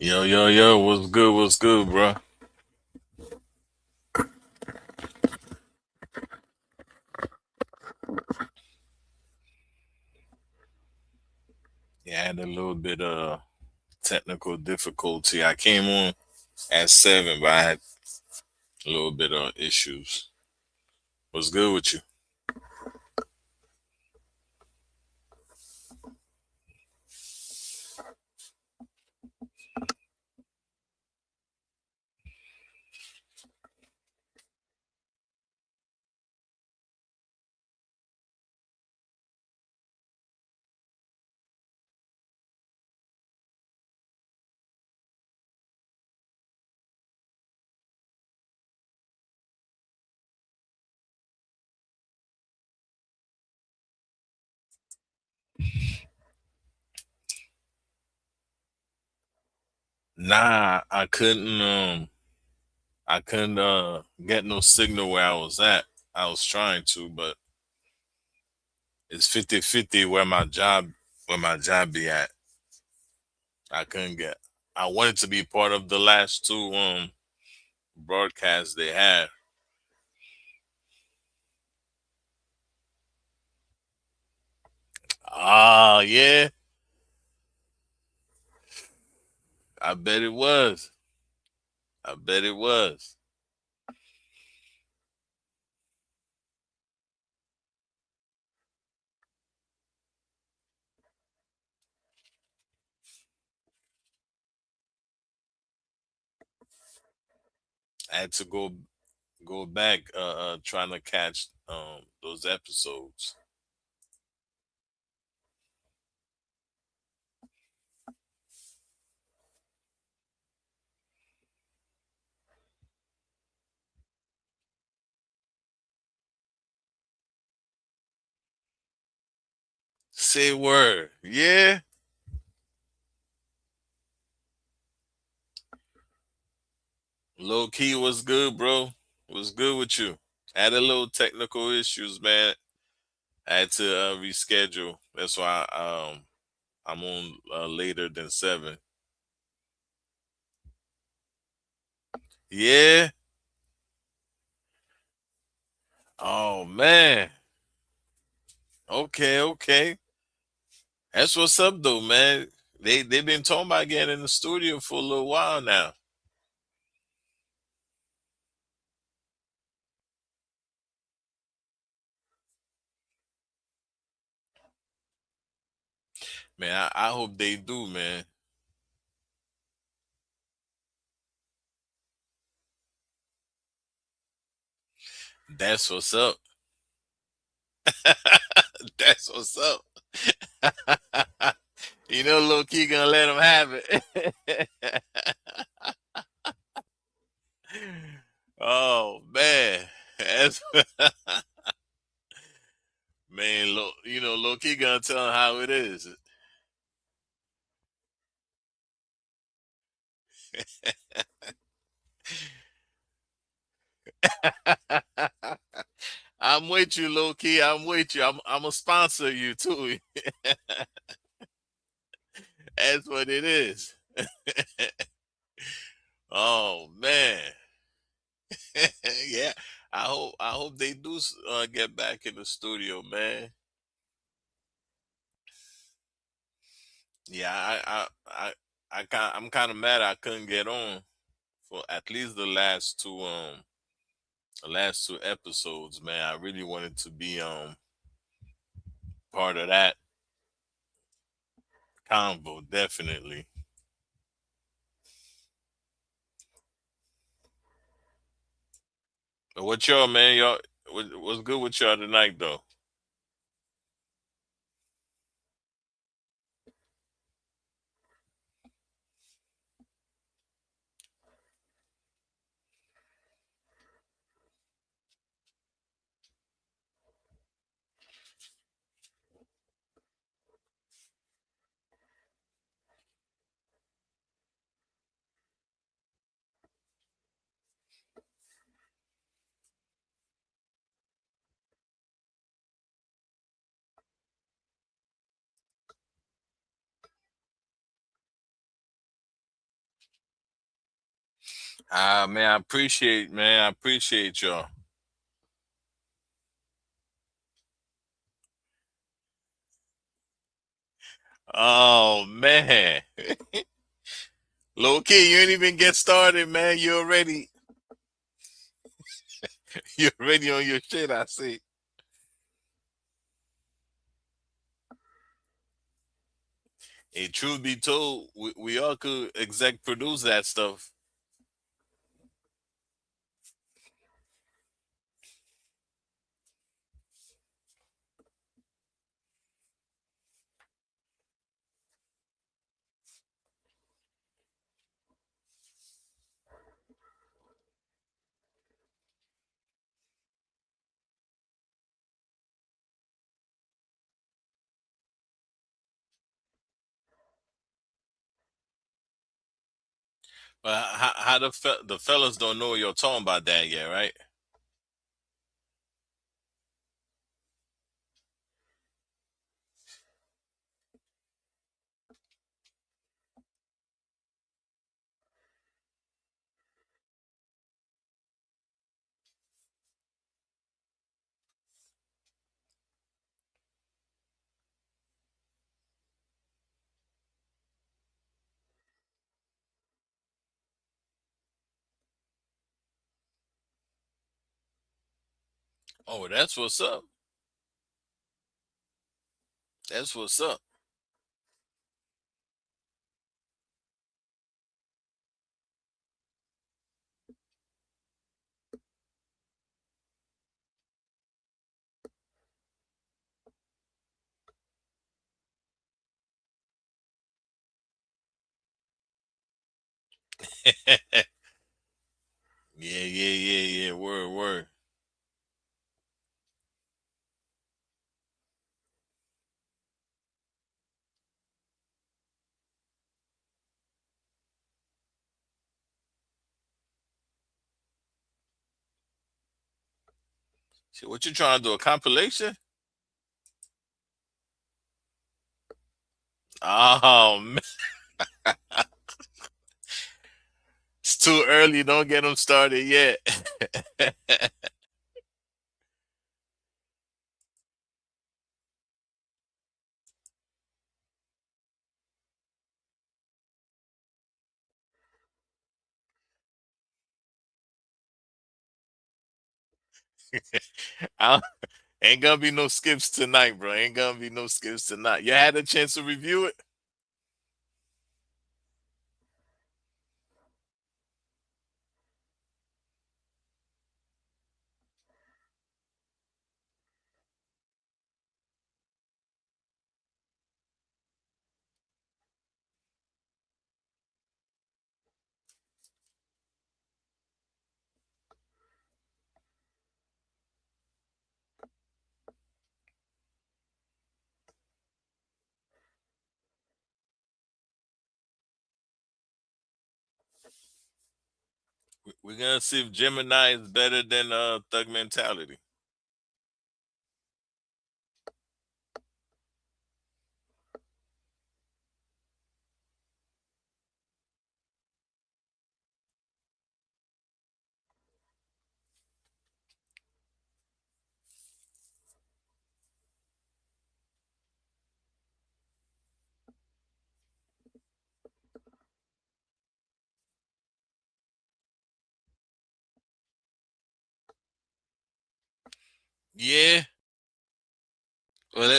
Yo, yo, yo, what's good? What's good, bro? Yeah, I had a little bit of technical difficulty. I came on at 7, but I had a little bit of issues. What's good with you? Nah, I couldn't get no signal where I was at. I was trying to, but it's 50-50 where my job be at. I couldn't get I wanted to be part of the last two broadcasts they had. Ah, yeah, I bet it was. I bet it was. I had to go back trying to catch those episodes. Say word. Yeah. Low key was good, bro. Was good with you. Had a little technical issues, man. I had to reschedule. That's why I'm on later than 7. Yeah. Oh man. Okay, okay. That's what's up though, man. They've been talking about getting in the studio for a little while now. Man, I hope they do, man. That's what's up. That's what's up. You know, low key gonna let him have it. Oh man, that's man. Low key gonna tell him how it is. I'm with you, low key. I'm with you. I'm a sponsor you too. That's what it is. Oh man, yeah. I hope they do get back in the studio, man. Yeah, I'm kind of mad I couldn't get on for at least the last two episodes, man. I really wanted to be part of that convo, definitely. But what y'all, man? What's good with y'all tonight, though? Man, I appreciate y'all. Oh man. Low key, you ain't even get started, man. You're already on your shit, I see. Hey, truth be told, we all could exec produce that stuff. But how the fellas don't know you're talking about that yet, right? Oh, that's what's up. That's what's up. Yeah, yeah. Word, word. Shit, what you trying to do? A compilation? Oh man, it's too early. Don't get them started yet. I, ain't gonna be no skips tonight, bro. Ain't gonna be no skips tonight. You had a chance to review it? We're gonna see if Gemini is better than Thug Mentality. Yeah. Well,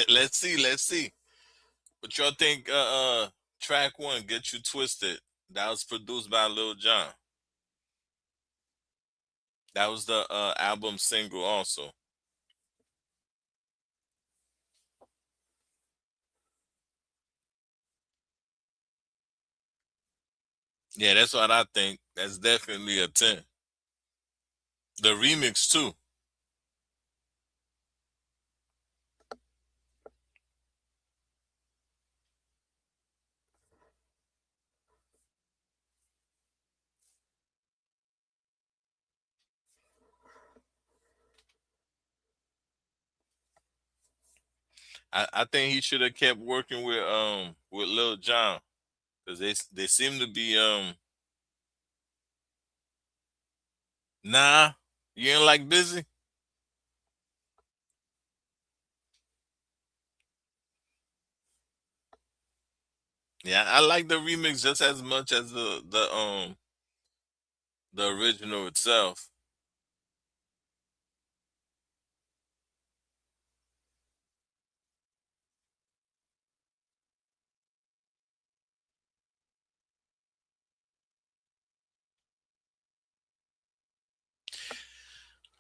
let's see. Let's see. What y'all think? Track one, "Get You Twisted." That was produced by Lil Jon. That was the album single, also. Yeah, that's what I think. That's definitely a 10. The remix too. I think he should have kept working with Lil Jon because they seem to be Nah, you ain't like Busy. Yeah, I like the remix just as much as the original itself.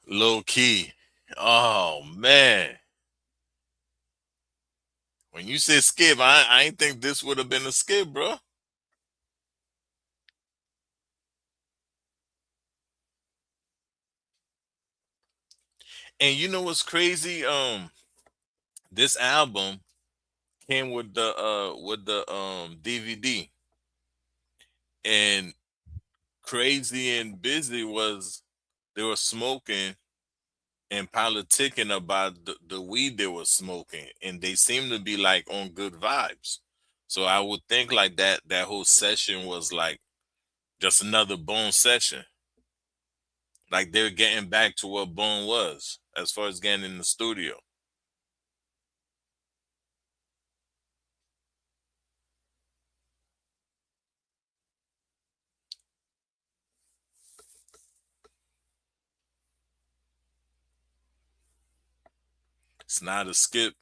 Low key. Oh man. When you said skip, I ain't think this would have been a skip, bro. And you know what's crazy? This album came with the DVD, and Crazy and Busy was they were smoking and politicking about the weed they were smoking, and they seemed to be like on good vibes. So I would think like that whole session was like just another Bone session. Like they're getting back to what Bone was as far as getting in the studio. It's not a skip.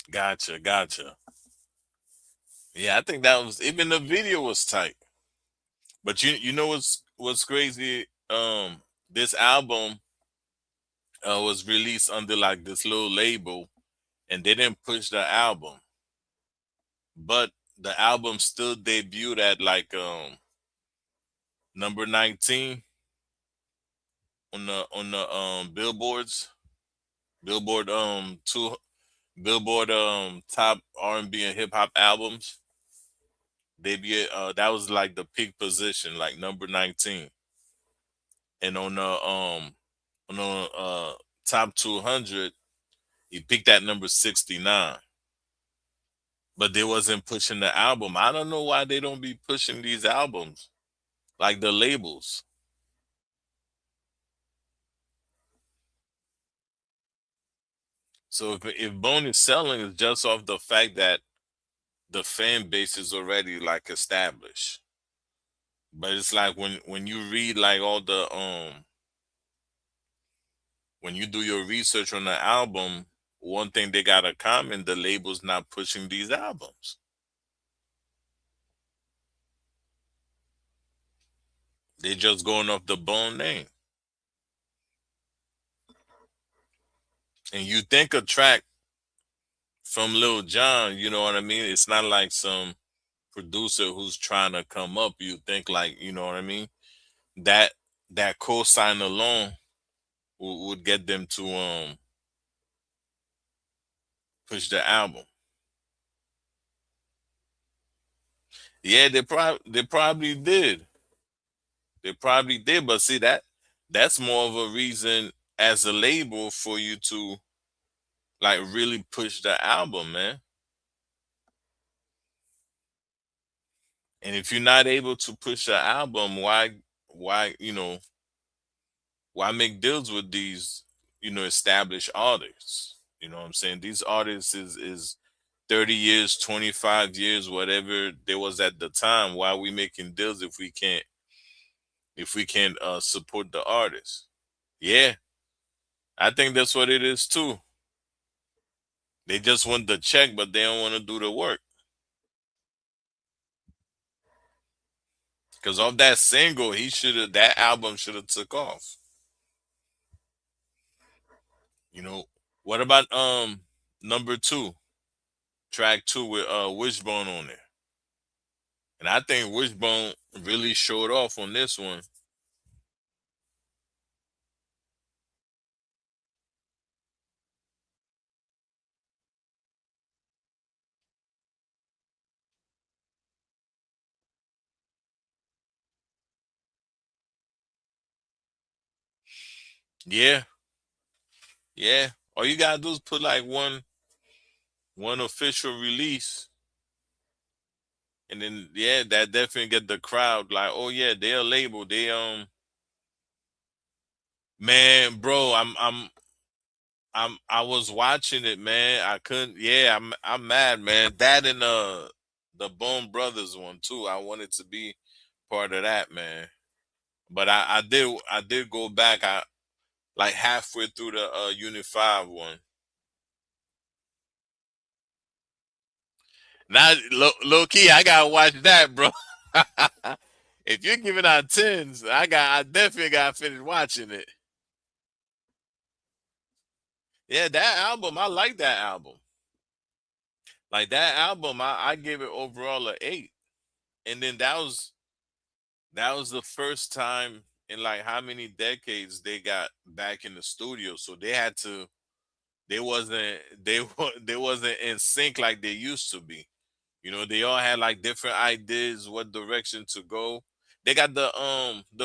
Gotcha, gotcha. Yeah, I think that was even the video was tight. But you know what's crazy? This album was released under like this little label, and they didn't push the album, but the album still debuted at like number 19 on the Billboard two Billboard top R&B and hip hop albums. Debut that was like the peak position, like number 19, and on the top 200 he peaked at number 69. But they wasn't pushing the album. I don't know why they don't be pushing these albums like the labels. So if Bone is selling, it's just off the fact that the fan base is already like established. But it's like when you read like all the when you do your research on the album, one thing they got a comment: the label's not pushing these albums. They just going off the Bone name. And you think a track from Lil Jon, you know what I mean? It's not like some producer who's trying to come up. You think like, you know what I mean? That that cosign alone would get them to push the album. Yeah, they probably did. They probably did, but see that's more of a reason as a label for you to like really push the album, man. And if you're not able to push the album, why why make deals with these established artists? You know what I'm saying? These artists is 30 years, 25 years, whatever there was at the time. Why are we making deals if we can't support the artist? Yeah, I think that's what it is too. They just want the check, but they don't want to do the work. Cause of that single, he should have that album should have took off. You know, what about number two, track two with Wishbone on there? And I think Wishbone really showed off on this one. Yeah, yeah. All you gotta do is put like one one official release, and then yeah, that definitely get the crowd like, oh yeah, they're a label. They man, bro, I was watching it, man. I couldn't. Yeah, I'm mad, man. That and the Bone Brothers one too. I wanted to be part of that, man. But I did go back. I like halfway through the Unit 5 one. Now, low key, I gotta watch that, bro. If you're giving out tens, I definitely gotta finish watching it. Yeah, that album, I like that album. Like that album, I gave it overall a 8. And then that was the first time in like how many decades they got back in the studio. So they had to they wasn't in sync like they used to be. They all had like different ideas what direction to go. They got the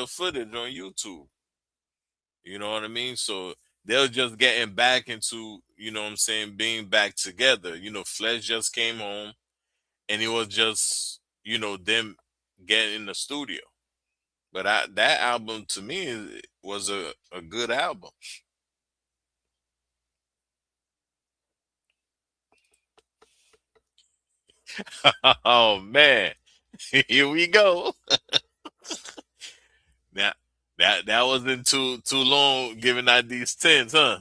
footage on YouTube. You know what I mean? So they're just getting back into, what I'm saying, being back together. Flesh just came home and it was just, them getting in the studio. But that album to me was a good album. Oh man. Here we go. Now that wasn't too long giving out these tens, huh?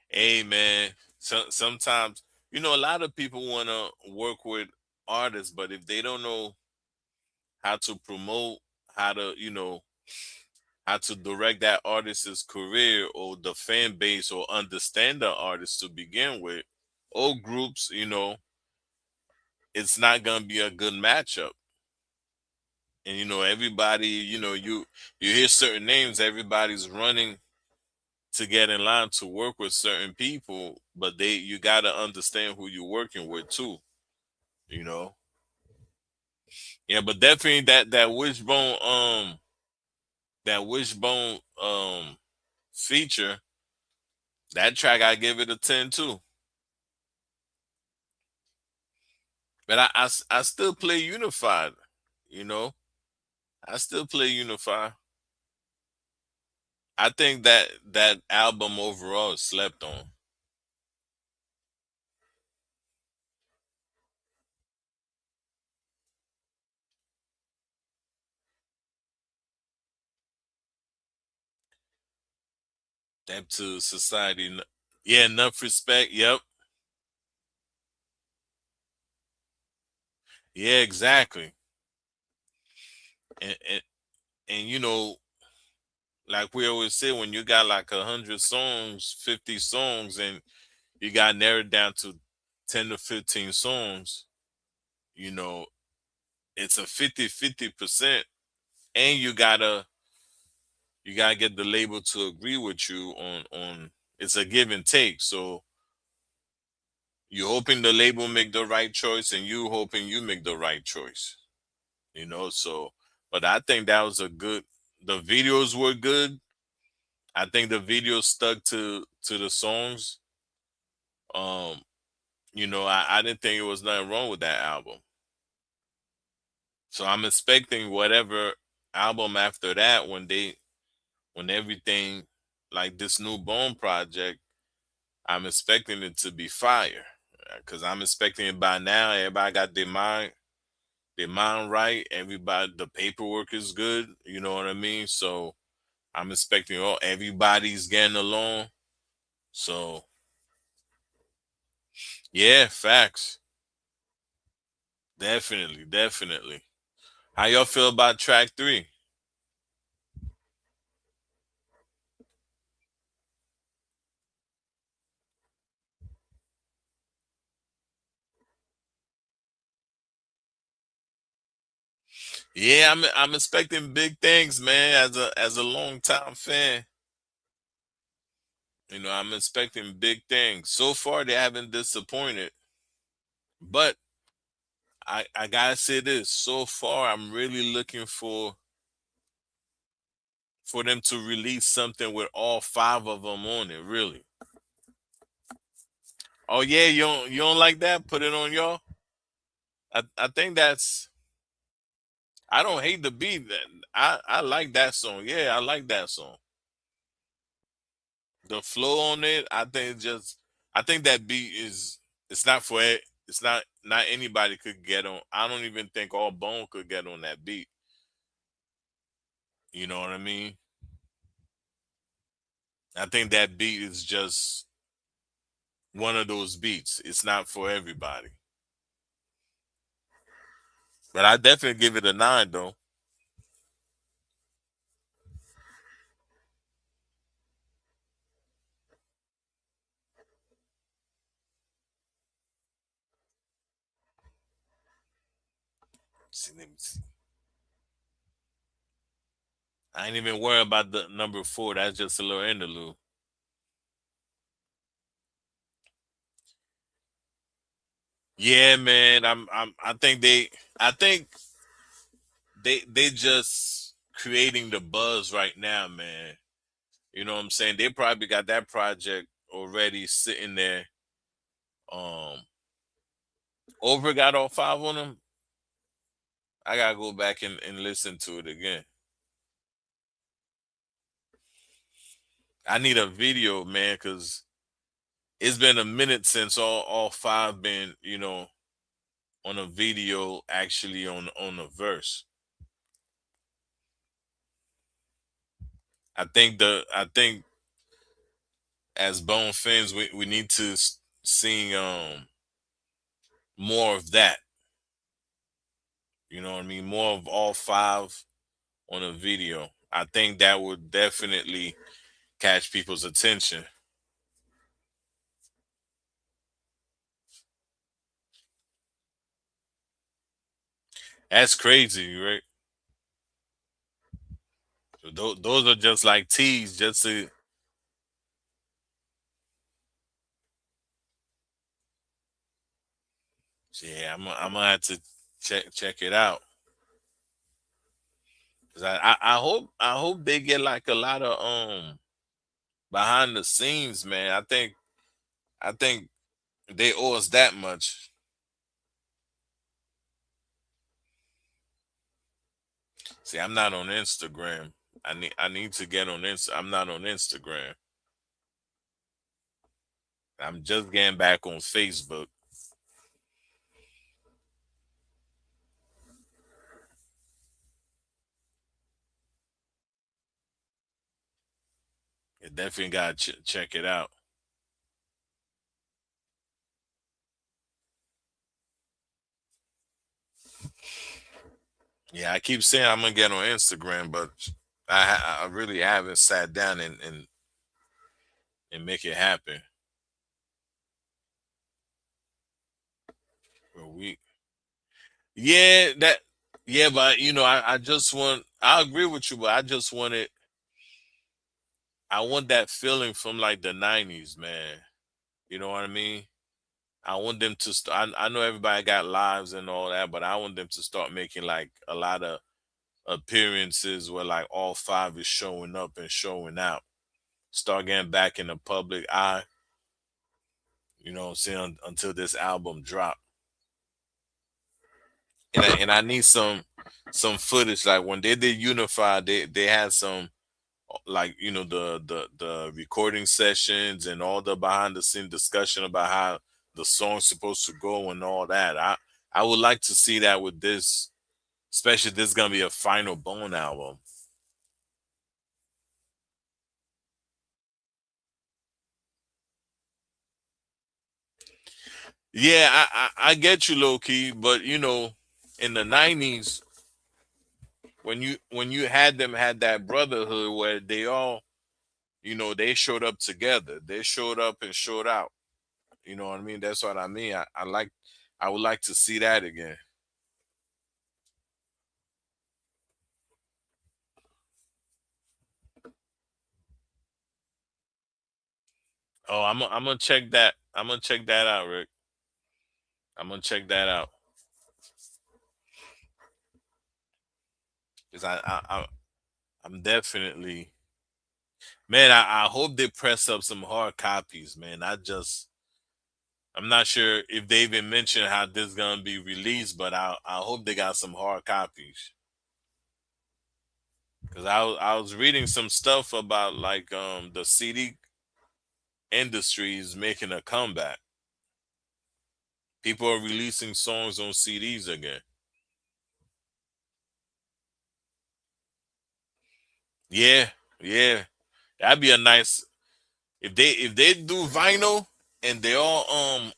Hey man, sometimes a lot of people want to work with artists, but if they don't know how to promote, how to how to direct that artist's career or the fan base or understand the artist to begin with, or groups, it's not gonna be a good matchup. And everybody, you hear certain names, everybody's running to get in line to work with certain people, but you gotta understand who you're working with too. You know. Yeah, but definitely that wishbone feature, that track I give it a 10 too. But I still play Unified, you know. I still play Unified. I think that album overall is slept on. That to society. Yeah, enough respect. Yep. Yeah, exactly. And like we always say, when you got like 100 songs, 50 songs, and you got narrowed down to 10 to 15 songs, you know, it's a 50-50%, and you gotta get the label to agree with you on it's a give and take. So you hoping the label make the right choice and you hoping you make the right choice. So but I think that was a good the videos were good. I think the videos stuck to the songs. Um, I didn't think it was nothing wrong with that album. So I'm expecting whatever album after that when everything like this new Bone project, I'm expecting it to be fire. Cause I'm expecting it by now. Everybody got their mind right. Everybody, the paperwork is good. You know what I mean? So I'm expecting everybody's getting along. So yeah, facts. Definitely, definitely. How y'all feel about track 3? Yeah, I'm expecting big things, man. As a long time fan, I'm expecting big things. So far, they haven't disappointed. But I gotta say this. So far, I'm really looking for for them to release something with all five of them on it. Really? Oh yeah, you don't like that? Put it on y'all. I think that's. I don't hate the beat. I like that song. Yeah, I like that song. The flow on it, I think just. I think that beat is. It's not for it. It's not anybody could get on. I don't even think all Bone could get on that beat. You know what I mean? I think that beat is just one of those beats. It's not for everybody. But I definitely give it a nine though. See, let me see. I ain't even worried about the number four. That's just a little interlude. Yeah, man. I think they just creating the buzz right now, man. You know what I'm saying? They probably got that project already sitting there. Um Over got all five on them. I gotta go back and listen to it again. I need a video, man, because it's been a minute since all five been, on a video actually on a verse. I think as Bone fans we need to see more of that. You know what I mean? More of all five on a video. I think that would definitely catch people's attention. That's crazy, right? So those are just like teas, just to. Yeah, I'm gonna have to check it out. 'Cause I hope they get like a lot of behind the scenes, man. I think they owe us that much. See, I'm not on Instagram. I need to get on I'm not on Instagram. I'm just getting back on Facebook. You definitely gotta check it out. Yeah, I keep saying I'm gonna get on Instagram, but I really haven't sat down and make it happen. Well, yeah, yeah, but I just want. I agree with you, but I want that feeling from like the '90s, man. You know what I mean? I want them to. I know everybody got lives and all that, but I want them to start making like a lot of appearances where like all five is showing up and showing out. Start getting back in the public eye. You know what I'm saying? Until this album drop, and I need some footage. Like when they did Unify, they had some like the recording sessions and all the behind the scene discussion about how the song's supposed to go and all that. I would like to see that with this, especially this is gonna be a final Bone album. Yeah, I get you, low key, but in the '90s when you had that brotherhood where they all they showed up together, they showed up and showed out. You know what I mean? That's what I mean. I would like to see that again. Oh, I'm gonna check that. I'm gonna check that out, Rick. I'm gonna check that out because I'm definitely, man. I hope they press up some hard copies, man. I'm not sure if they even mentioned how this gonna be released, but I hope they got some hard copies. Cause I was reading some stuff about like the CD industry is making a comeback. People are releasing songs on CDs again. Yeah, yeah. That'd be a nice if they do vinyl and they all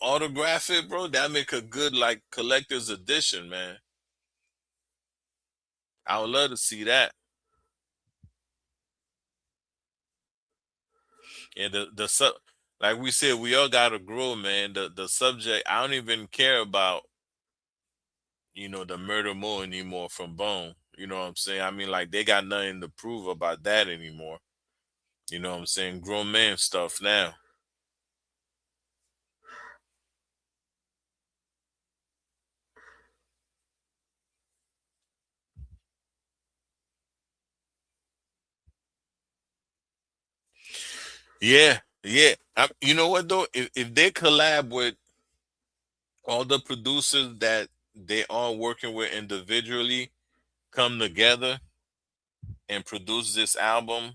autograph it, bro. That make a good like collector's edition, man. I would love to see that. And the sub like we said, we all gotta grow, man. The subject I don't even care about, the murder more anymore from Bone. You know what I'm saying? I mean, like they got nothing to prove about that anymore. You know what I'm saying? Grown man stuff now. Yeah, yeah. You know what though? If they collab with all the producers that they are working with individually, come together and produce this album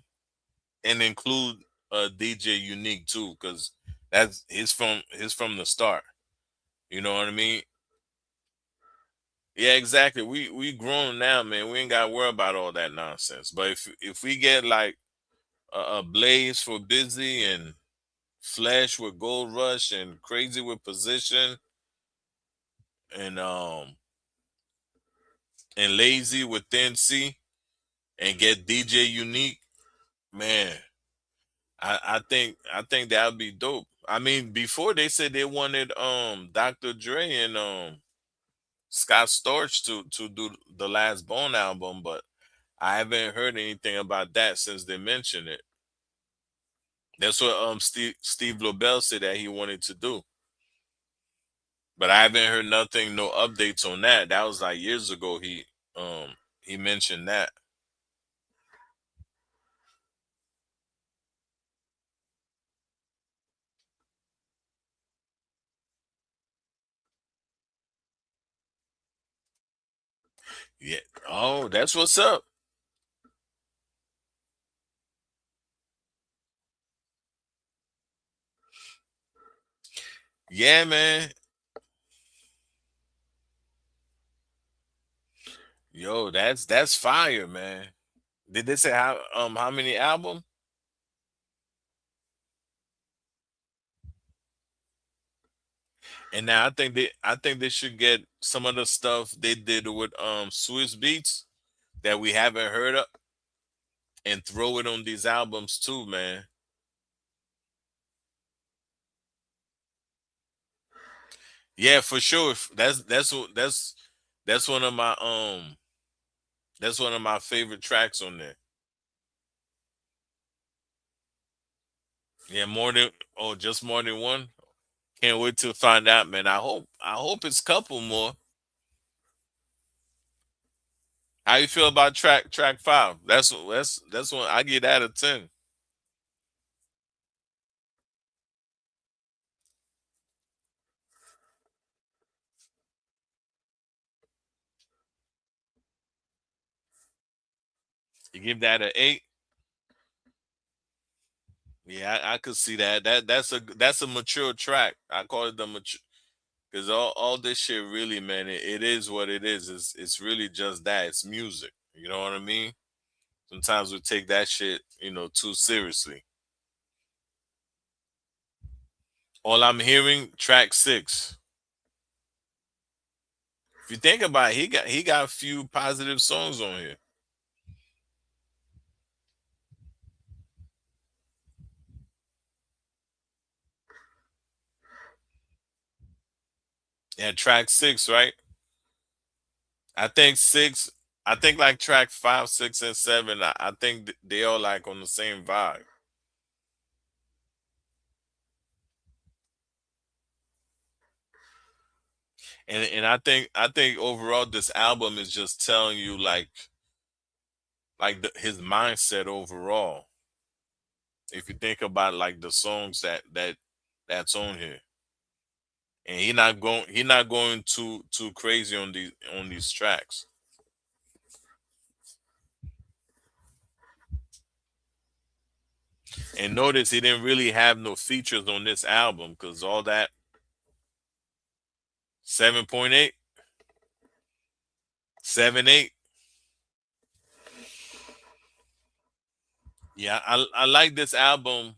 and include DJ Unique too, because that's his from the start. You know what I mean? Yeah, exactly. We grown now, man. We ain't got to worry about all that nonsense. But if we get like a Blaze for Busy and Flesh with Gold Rush and Crazy with Position and Lazy with Thin C and get DJ Unique, man, I think that would be dope. I mean, before they said they wanted Dr. Dre and Scott Storch to do the last Bone album, but I haven't heard anything about that since they mentioned it. That's what Steve Lobel said that he wanted to do. But I haven't heard nothing, no updates on that. That was like years ago he mentioned that. Yeah. Oh, that's what's up. Yeah, man. Yo, that's fire, man. Did they say how many album? And now I think they should get some of the stuff they did with Swiss Beats that we haven't heard of and throw it on these albums too, man. Yeah, for sure. That's one of my that's one of my favorite tracks on there. Yeah, more than just more than one. Can't wait to find out, man. I hope it's couple more. How you feel about track five? That's one I get out of 10. You give that an 8. Yeah, I could see that. That's a mature track. I call it the mature because all this shit really, man. It is what it is. It's really just that. It's music. You know what I mean? Sometimes we take that shit, too seriously. All I'm hearing, track six. If you think about it, he got a few positive songs on here. Yeah, track six, right? I think six. I think like track five, six, and seven. I think they all like on the same vibe. And I think overall this album is just telling you like his mindset overall. If you think about like the songs that's on here, and he not going too crazy on these tracks. And notice he didn't really have no features on this album because all that 7.8, 7.8. Yeah, I like this album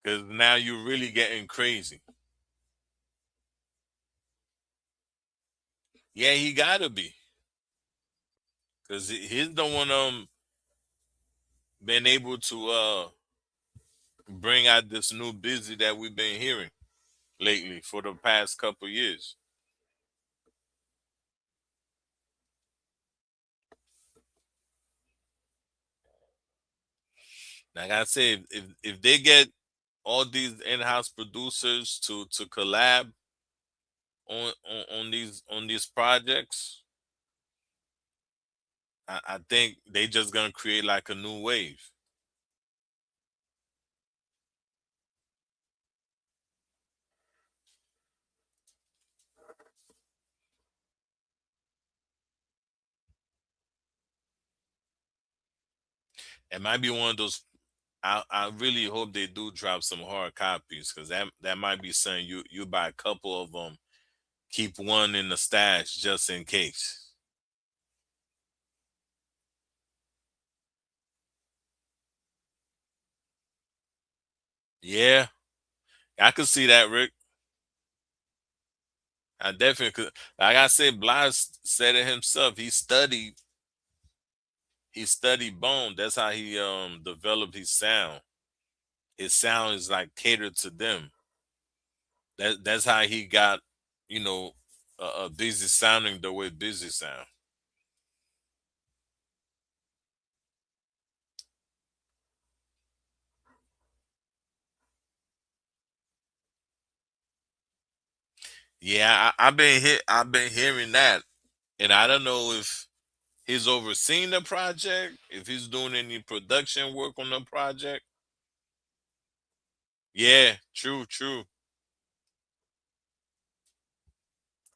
because now you're really getting crazy. Yeah, he gotta be because he's the one been able to bring out this new busy that we've been hearing lately for the past couple years. Like I said, if they get all these in-house producers to collab on these projects, I think they just gonna create like a new wave. It might be one of those. I really hope they do drop some hard copies because that might be something you buy a couple of them, keep one in the stash just in case. Yeah, I could see that, Rick. I definitely could. Like I said, Blige said it himself. He studied Bone. That's how he developed his sound. His sound is like catered to them. That's how he got, you know, a busy sounding the way busy sound. Yeah, I've been hearing that, and I don't know if he's overseeing the project, if he's doing any production work on the project. Yeah, true, true.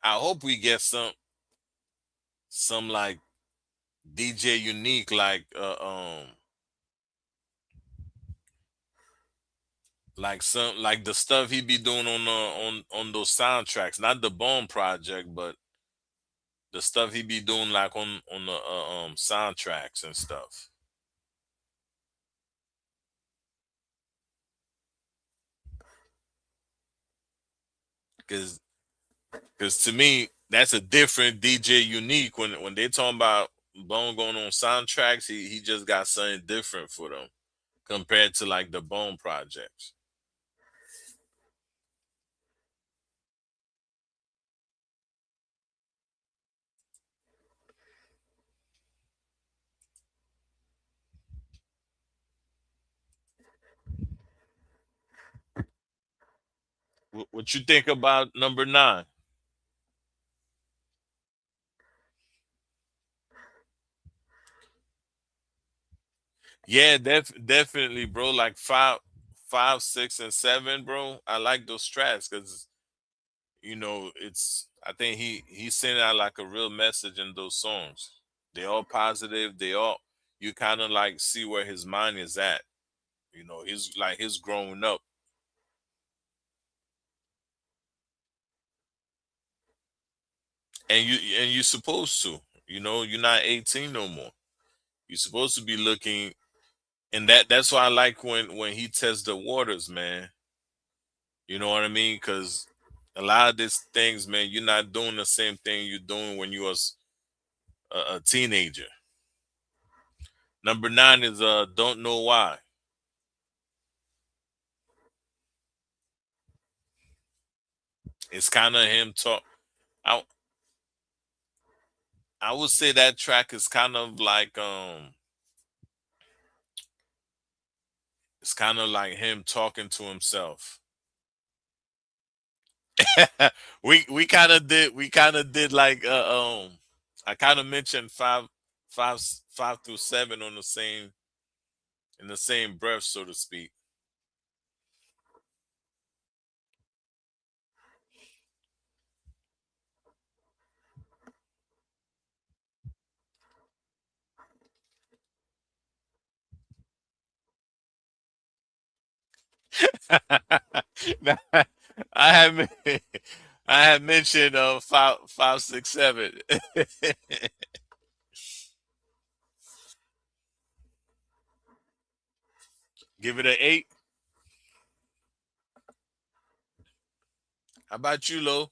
I hope we get some like DJ unique, like some like the stuff he be doing on those soundtracks, not the Bone project, but the stuff he be doing like on the soundtracks and stuff. Because because to me that's a different DJ unique when they talking about Bone going on soundtracks. He just got something different for them compared to like the Bone projects. What you think about number nine? Yeah, definitely, bro. Like five, six, and seven, bro. I like those tracks because it's. I think he sent out like a real message in those songs. They all positive. They all you kind of like see where his mind is at. He's growing up, and you're supposed to. You're not 18 no more. You're supposed to be looking, and that's why I like when he tests the waters, man. You know what I mean? Because a lot of these things, man, you're not doing the same thing you're doing when you was a teenager. Number nine is don't know why. It's kind of him talk. I I would say that track is kind of like it's kind of like him talking to himself. we kind of did like I kind of mentioned five through seven on the same in the same breath, so to speak. Now, I have I have mentioned five, 6, 7. Give it an 8. How about you, Lo?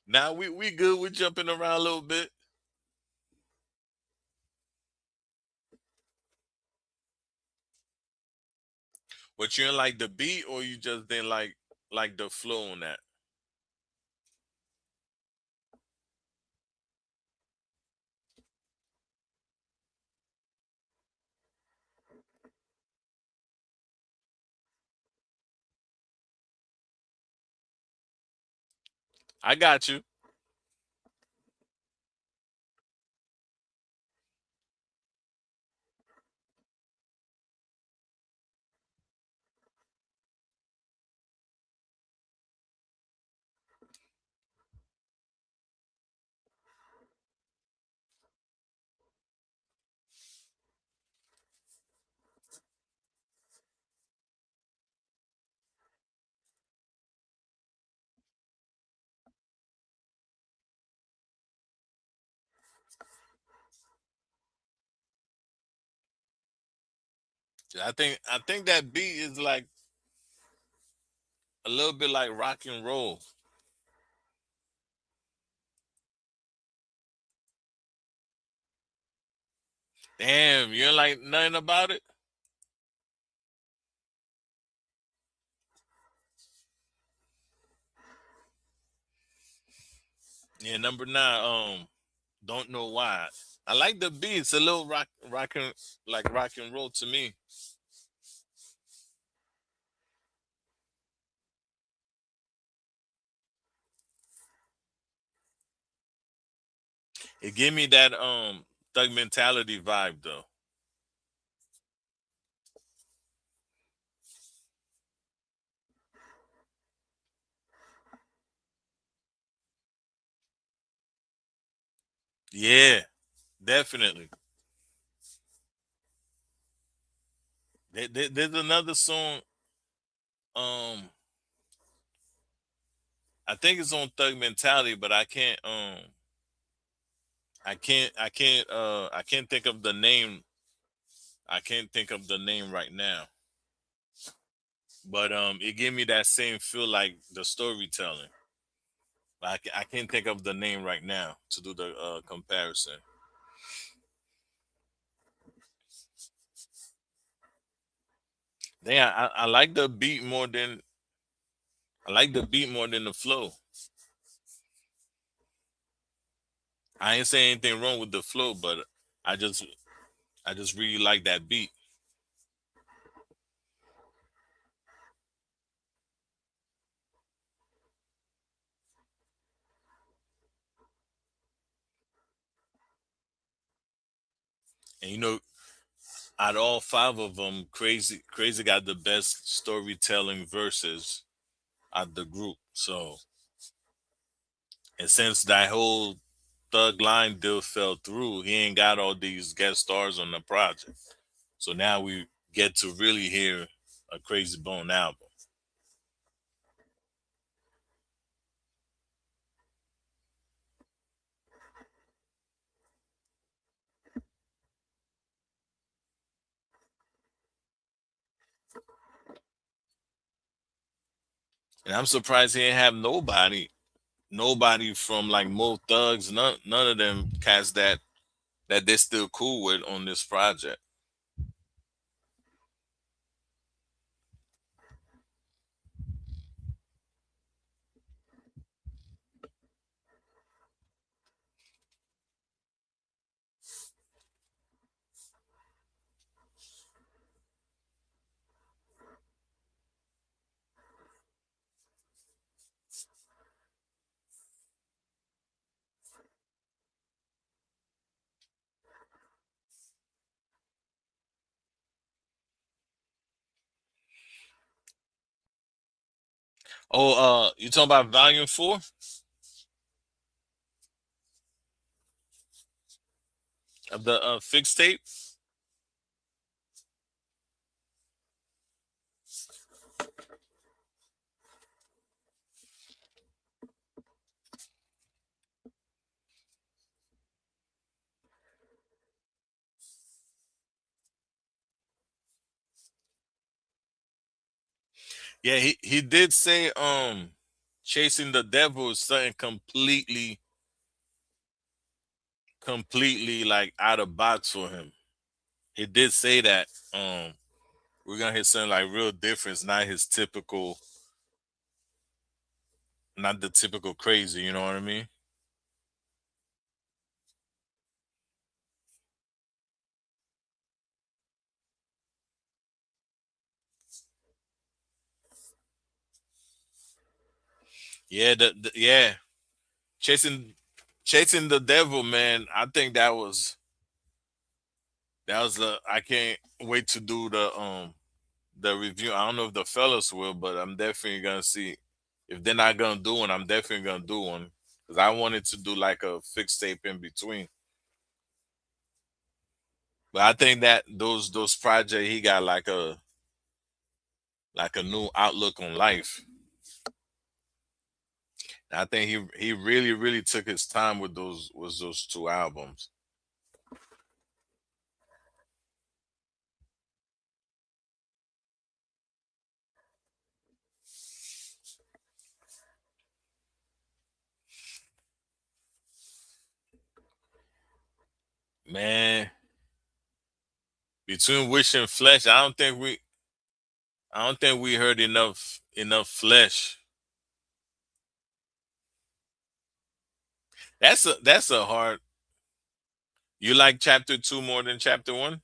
Now we good. We're jumping around a little bit. But you didn't like the beat, or you just didn't like the flow on that. I got you. I think that beat is like a little bit like rock and roll. Damn, you ain't like nothing about it. Yeah, number 9. Don't know why. I like the beat. It's a little rock and roll to me. It give me that thug mentality vibe though. Yeah, definitely. There's another song. Um, I think it's on Thug Mentality, but I can't think of the name. I can't think of the name right now. But it gave me that same feel like the storytelling. I can't think of the name right now to do the comparison. Damn, I like the beat more than I like the beat more than the flow. I ain't saying anything wrong with the flow, but I just I just really like that beat. And out of all five of them, Crazy got the best storytelling verses out the group. So, and since that whole Thug Line deal fell through, he ain't got all these guest stars on the project. So now we get to really hear a Crazy Bone album. And I'm surprised he didn't have nobody from like Mo Thugs, none of them cats that they're still cool with on this project. Oh, you talking about Volume 4 of the fixed tape? Yeah, he did say Chasing the Devil is something completely like out of box for him. He did say that we're gonna hit something like real different, not his typical, not the typical crazy. You know what I mean? Yeah, yeah, chasing chasing the devil, man. I think that was the. I can't wait to do the review. I don't know if the fellas will, but I'm definitely gonna see. If they're not gonna do one, I'm definitely gonna do one because I wanted to do like a fixed tape in between. But I think that those project he got like a new outlook on life. I think he really took his time with those two albums. Man, between Wish and Flesh, I don't think we heard enough Flesh. That's a hard. You like chapter 2 more than chapter 1?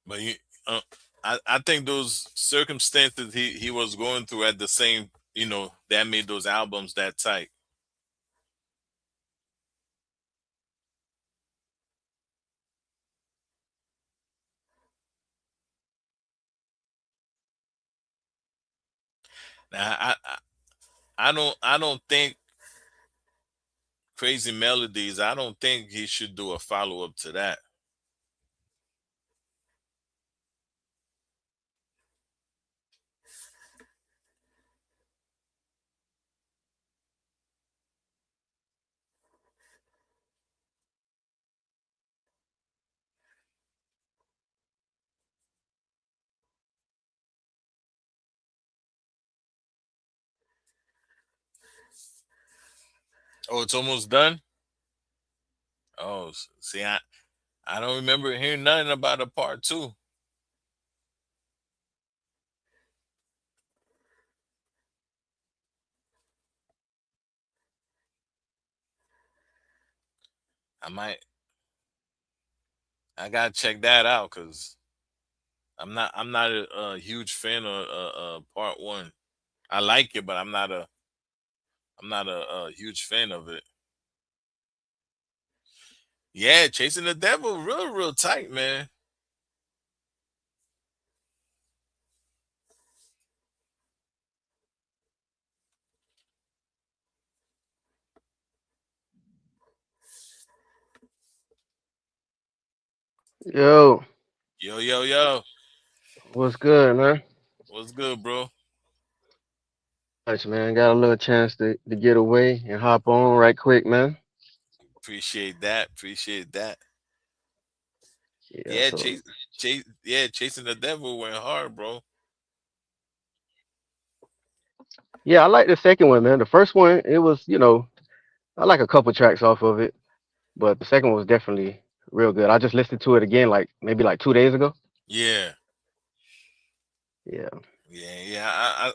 But uh, I think those circumstances he was going through at the same, that made those albums that tight. Now I don't think Crazy Melodies. I don't think he should do a follow up to that. Oh, it's almost done. Oh, see, I don't remember hearing nothing about a part two. I might, I gotta check that out because I'm not a huge fan of part one. I like it, but I'm not a huge fan of it. Yeah, Chasing the Devil, real tight, man. Yo, Yo, yo, yo, what's good, man? what's good, bro? Much, man. Got a little chance to get away and hop on right quick, man. Appreciate that. Appreciate that. Yeah, Yeah, so Chasing the Devil went hard, bro. yeah, I like the second one, man. The first one, it was, I like a couple tracks off of it, but the second one was definitely real good. I just listened to it again, like maybe like 2 days ago. Yeah, Yeah, yeah.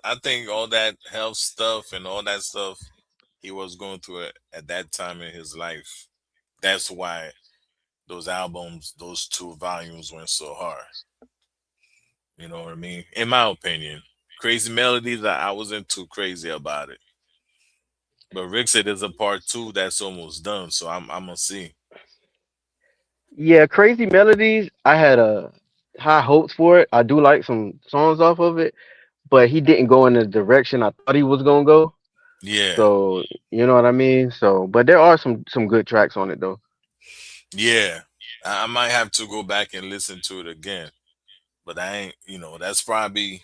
I think all that health stuff and all that stuff he was going through at that time in his life. That's why those albums, those two volumes went so hard. You know what I mean? In my opinion, Crazy Melodies, I wasn't too crazy about it. But Rick said there's a part two that's almost done, so I'm gonna see. Yeah, Crazy Melodies. I had high hopes for it. I do like some songs off of it, but he didn't go in the direction I thought he was gonna go. Yeah, So you know what I mean. So, but there are some good tracks on it though. yeah. I might have to go back and listen to it again. But I ain't, that's probably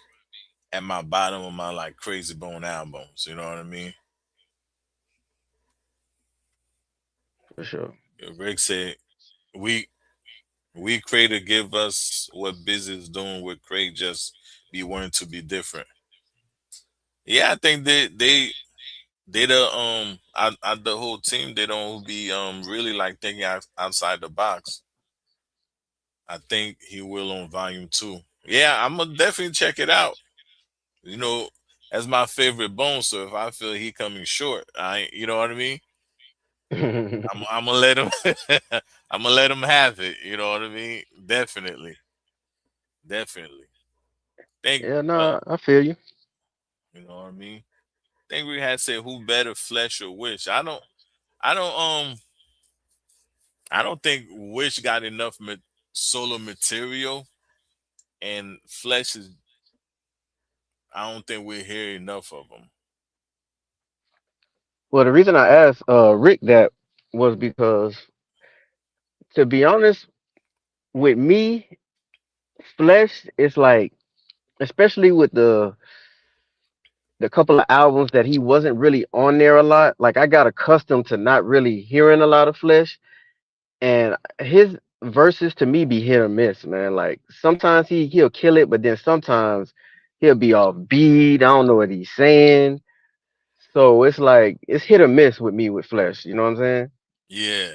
at my bottom of my like Crazy Bone albums. You know what I mean? For sure. Rick said we we Craig to give us what Busy is doing with Craig, just be willing to be different. Yeah, I think they the whole team, they don't be really like thinking outside the box. I think he will on volume two. Yeah, I'm gonna definitely check it out. You know, that's my favorite Bone. So if I feel he coming short, you know what I mean. I'm gonna let him. I'm gonna let him have it. You know what I mean. Definitely, definitely. Think, Yeah, nah, I feel you. you know what I mean. Think we had said who better, Flesh or Wish. I don't. I don't think Wish got enough solo material, and Flesh is. I don't think we hear enough of them. Well, the reason I asked Rick that was because, to be honest, with me, Flesh is like, especially with the couple of albums that he wasn't really on there a lot. Like I got accustomed to not really hearing a lot of Flesh, and his verses to me be hit or miss, man. Like sometimes he'll kill it, but then sometimes he'll be off beat. I don't know what he's saying. So it's like it's hit or miss with me with Flesh. You know what I'm saying? Yeah,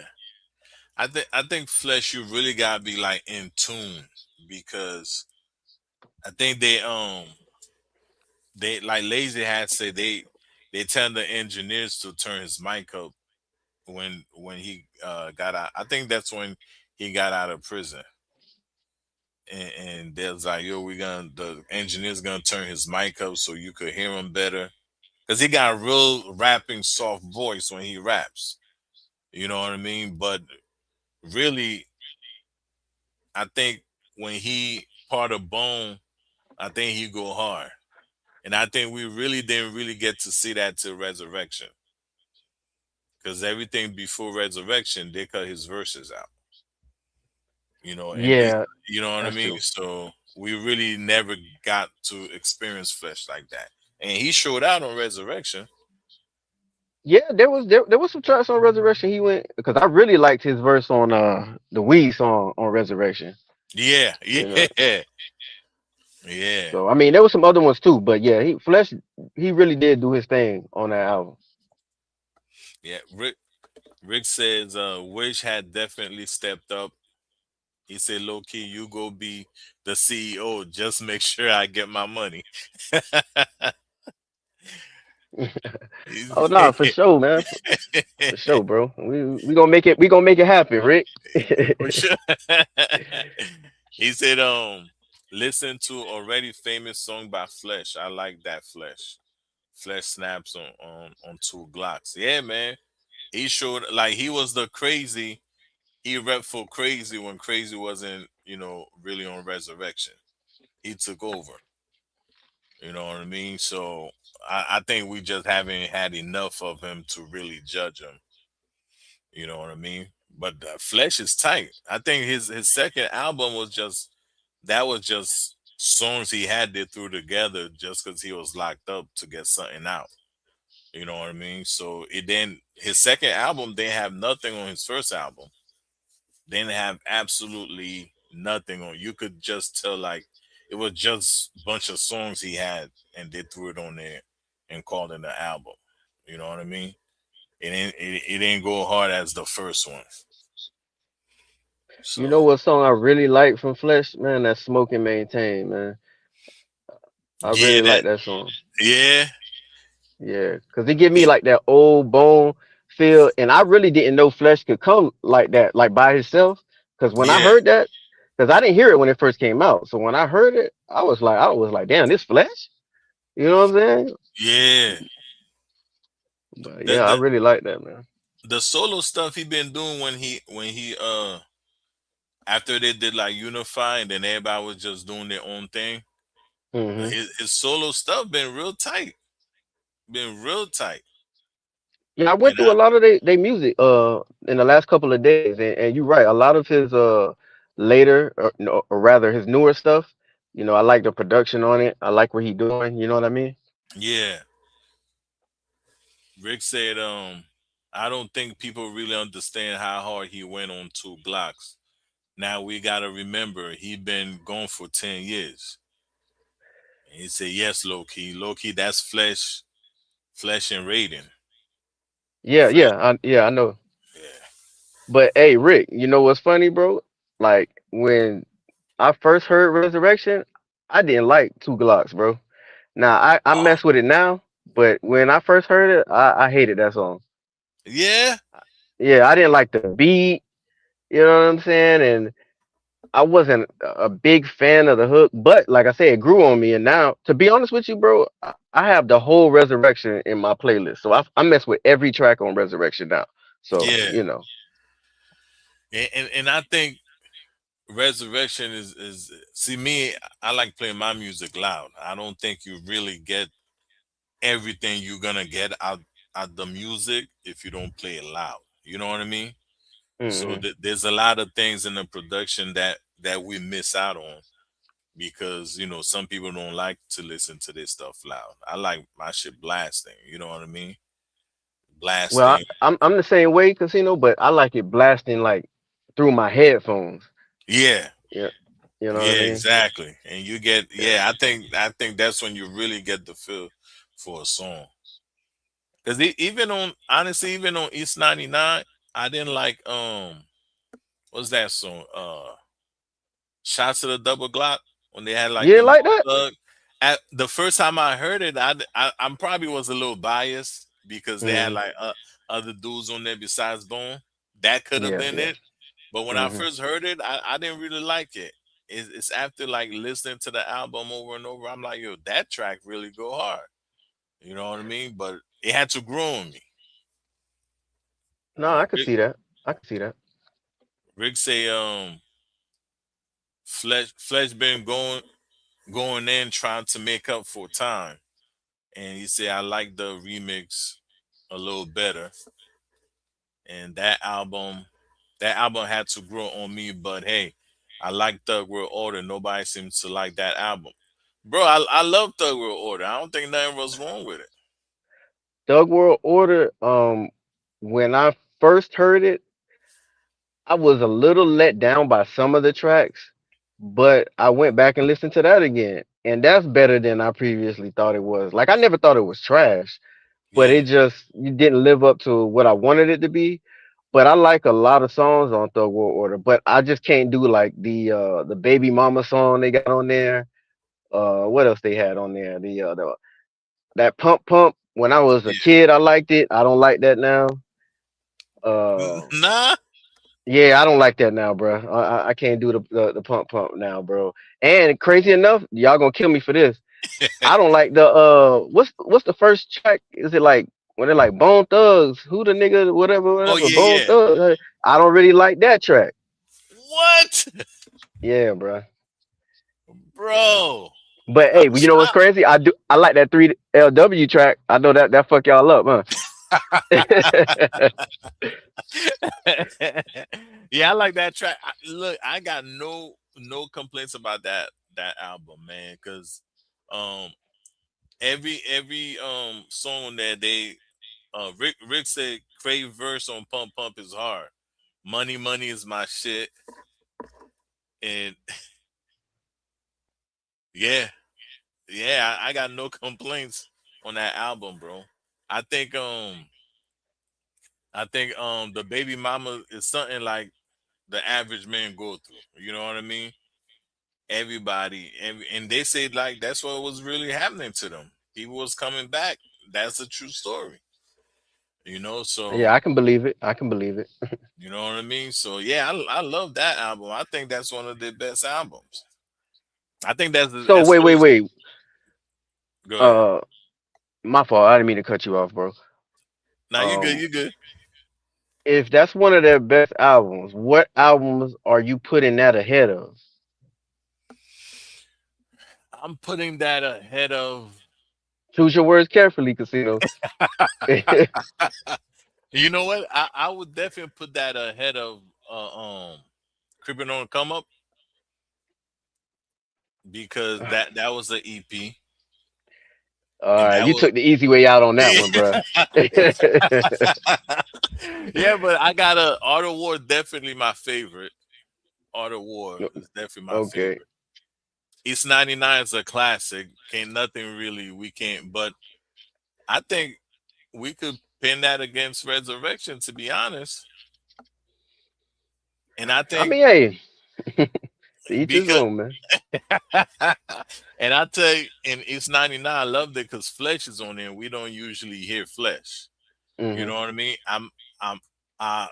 I think Flesh, you really gotta be like in tune, because I think they like Lazy had said they tell the engineers to turn his mic up when he got out. I think that's when he got out of prison, and they was like, yo, we gonna the engineers gonna turn his mic up so you could hear him better, because he got a real rapping soft voice when he raps. You know what I mean? But really, I think when he part of Bone, I think he go hard. And I think we really didn't really get to see that till Resurrection. Because everything before Resurrection, they cut his verses out. And he, Yeah, you know what I that's mean? true. So we really never got to experience Flesh like that. And he showed out on Resurrection. Yeah, there was some tracks on Resurrection. He went because I really liked his verse on the Weed song on Resurrection. Yeah, You know, yeah, yeah, so I mean there was some other ones too, but yeah, he Flesh he really did do his thing on that album. yeah. Rick says Wish had definitely stepped up. He said, low key, you go be the CEO. Just make sure I get my money. Oh no, for sure, man, for sure, bro. We gonna make it. We gonna make it happen, Rick. For sure. He said, listen to already famous song by Flesh. I like that Flesh. Flesh snaps on two Glocks. Yeah, man. He showed like he was the crazy. He rep for Crazy when Crazy wasn't, really on Resurrection. He took over. You know what I mean? So I think we just haven't had enough of him to really judge him. You know what I mean? But Flesh is tight. I think his second album was just that was just songs he had they threw together just because he was locked up to get something out. You know what I mean? So it then his second album didn't have nothing on his first album. Didn't have absolutely nothing on. You could just tell like it was just a bunch of songs he had and they threw it on there and called it an album. You know what I mean? It didn't go hard as the first one. You know So what song I really like from Flesh, man? That's "Smoke and Maintain," man. I yeah, really that like that song. yeah, Yeah, cause it give me he, like that old Bone feel, and I really didn't know Flesh could come like that, like by himself. Because when I Yeah, heard that, because I didn't hear it when it first came out, so when I heard it, I was like, damn, this Flesh. You know what I'm saying? yeah. But The yeah, I the really like that, man. the solo stuff he been doing when he after they did like Unify and then everybody was just doing their own thing. Hmm. His solo stuff been real tight. Yeah, I And went through a lot of they music in the last couple of days, and you're right. A lot of his later, or, no, or rather his newer stuff. I like the production on it. I like what he doing. You know what I mean? yeah, Rick said, I don't think people really understand how hard he went on 2 blocks. Now we gotta remember he been gone for 10 years. And he said, yes, low key, that's flesh and rating. Yeah, Flesh, I know. yeah. But hey, Rick, you know what's funny, bro? Like when I first heard Resurrection, I didn't like Two Glocks, bro. Now I Oh, mess with it now, but when I first heard it, I hated that song. yeah. Yeah, I didn't like the beat. You know what I'm saying? And I wasn't a big fan of the hook, but like I said, it grew on me. And now, to be honest with you, bro, I have the whole Resurrection in my playlist. So I mess with every track on Resurrection now. So, Yeah. And I think Resurrection is see me, I like playing my music loud. I don't think you really get everything you're gonna get out the music if you don't play it loud. You know what I mean? So hmm there's a lot of things in the production that we miss out on because some people don't like to listen to this stuff loud. I like my shit blasting. You know what I mean? well, Blasting. I'm the same way, Casino, but I like it blasting like through my headphones. Yeah, Yeah, you know what I yeah, mean? exactly. And you get Yeah. yeah. I think that's when you really get the feel for a song. Because even on honestly, even on East 99, I didn't like what's that song? Shots of the Double Glock when they had You like the didn't like Young that? Thug. At the first time I heard it, I'm probably was a little biased because they had hmm like other dudes on there besides Bone. That could have Yeah, been yeah. it. But when I hmm first heard it, I didn't really like it. It's after like listening to the album over and over, I'm like, yo, that track really go hard. You know what I mean? But it had to grow on me. No, I could Rick, see that. I could see that. Rick say, Flesh been going in trying to make up for time. And he said I like the remix a little better. And that album had to grow on me, but hey, I like Thug World Order. Nobody seems to like that album. Bro, I love Thug World Order. I don't think nothing was wrong with it. Thug World Order, when I first heard it, I was a little let down by some of the tracks, but I went back and listened to that again, and that's better than I previously thought it was. Like I never thought it was trash, but Yeah. you didn't live up to what I wanted it to be. But I like a lot of songs on Thug World Order, but I just can't do like the Baby Mama song they got on there. What else they had on there? That Pump Pump. When I was a Yeah. kid, I liked it. I don't like that now. Uh, Nah. Yeah, I don't like that now, bro. I can't do the pump pump now, bro. And crazy enough, y'all gonna kill me for this. I don't like the what's the first track? Is it like when they're like Bone Thugs? Who the nigga? Whatever, Oh whatever. yeah, Bone yeah. Thugs. I don't really like that track. What? Yeah, bro. Yeah. Bro. But I'm hey, you know what's shocked. crazy? I like that 3LW track. I know that fuck y'all up, huh? Yeah, I like that track. Look, I got no complaints about that album, man, cuz um every song that they Rick said Crave verse on Pump Pump is hard. Money is my shit. And yeah, yeah, I got no complaints on that album, bro. I think the Baby Mama is something like the average man go through. You know what I mean? And they say like that's what was really happening to them. People was coming back. That's a true story. So Yeah, I can believe it. I can believe it. you know what I mean. So yeah, I love that album. I think that's one of the best albums. I think that's So as wait, wait, close. wait. Go ahead. Uh, my fault. I didn't mean to cut you off, bro. Now you good. Um, You good. if that's one of their best albums, what albums are you putting that ahead of? I'm putting that ahead of. Choose your words carefully, Casino. You know what? I would definitely put that ahead of Creeping on the Come Up because that was the EP All and right, that you was took the easy way out on that one, bro. yeah, but I got a Art of War definitely my favorite. Art of War is definitely my Okay. favorite. East 99 is a classic. Can't nothing really we can't but I think we could pin that against Resurrection to be honest. And I I think mean, hey, to each his because own, man. and I tell you, and it's 99. I loved it because Flesh is on there. And we don't usually hear Flesh. You Hmm. know what I mean? I'm I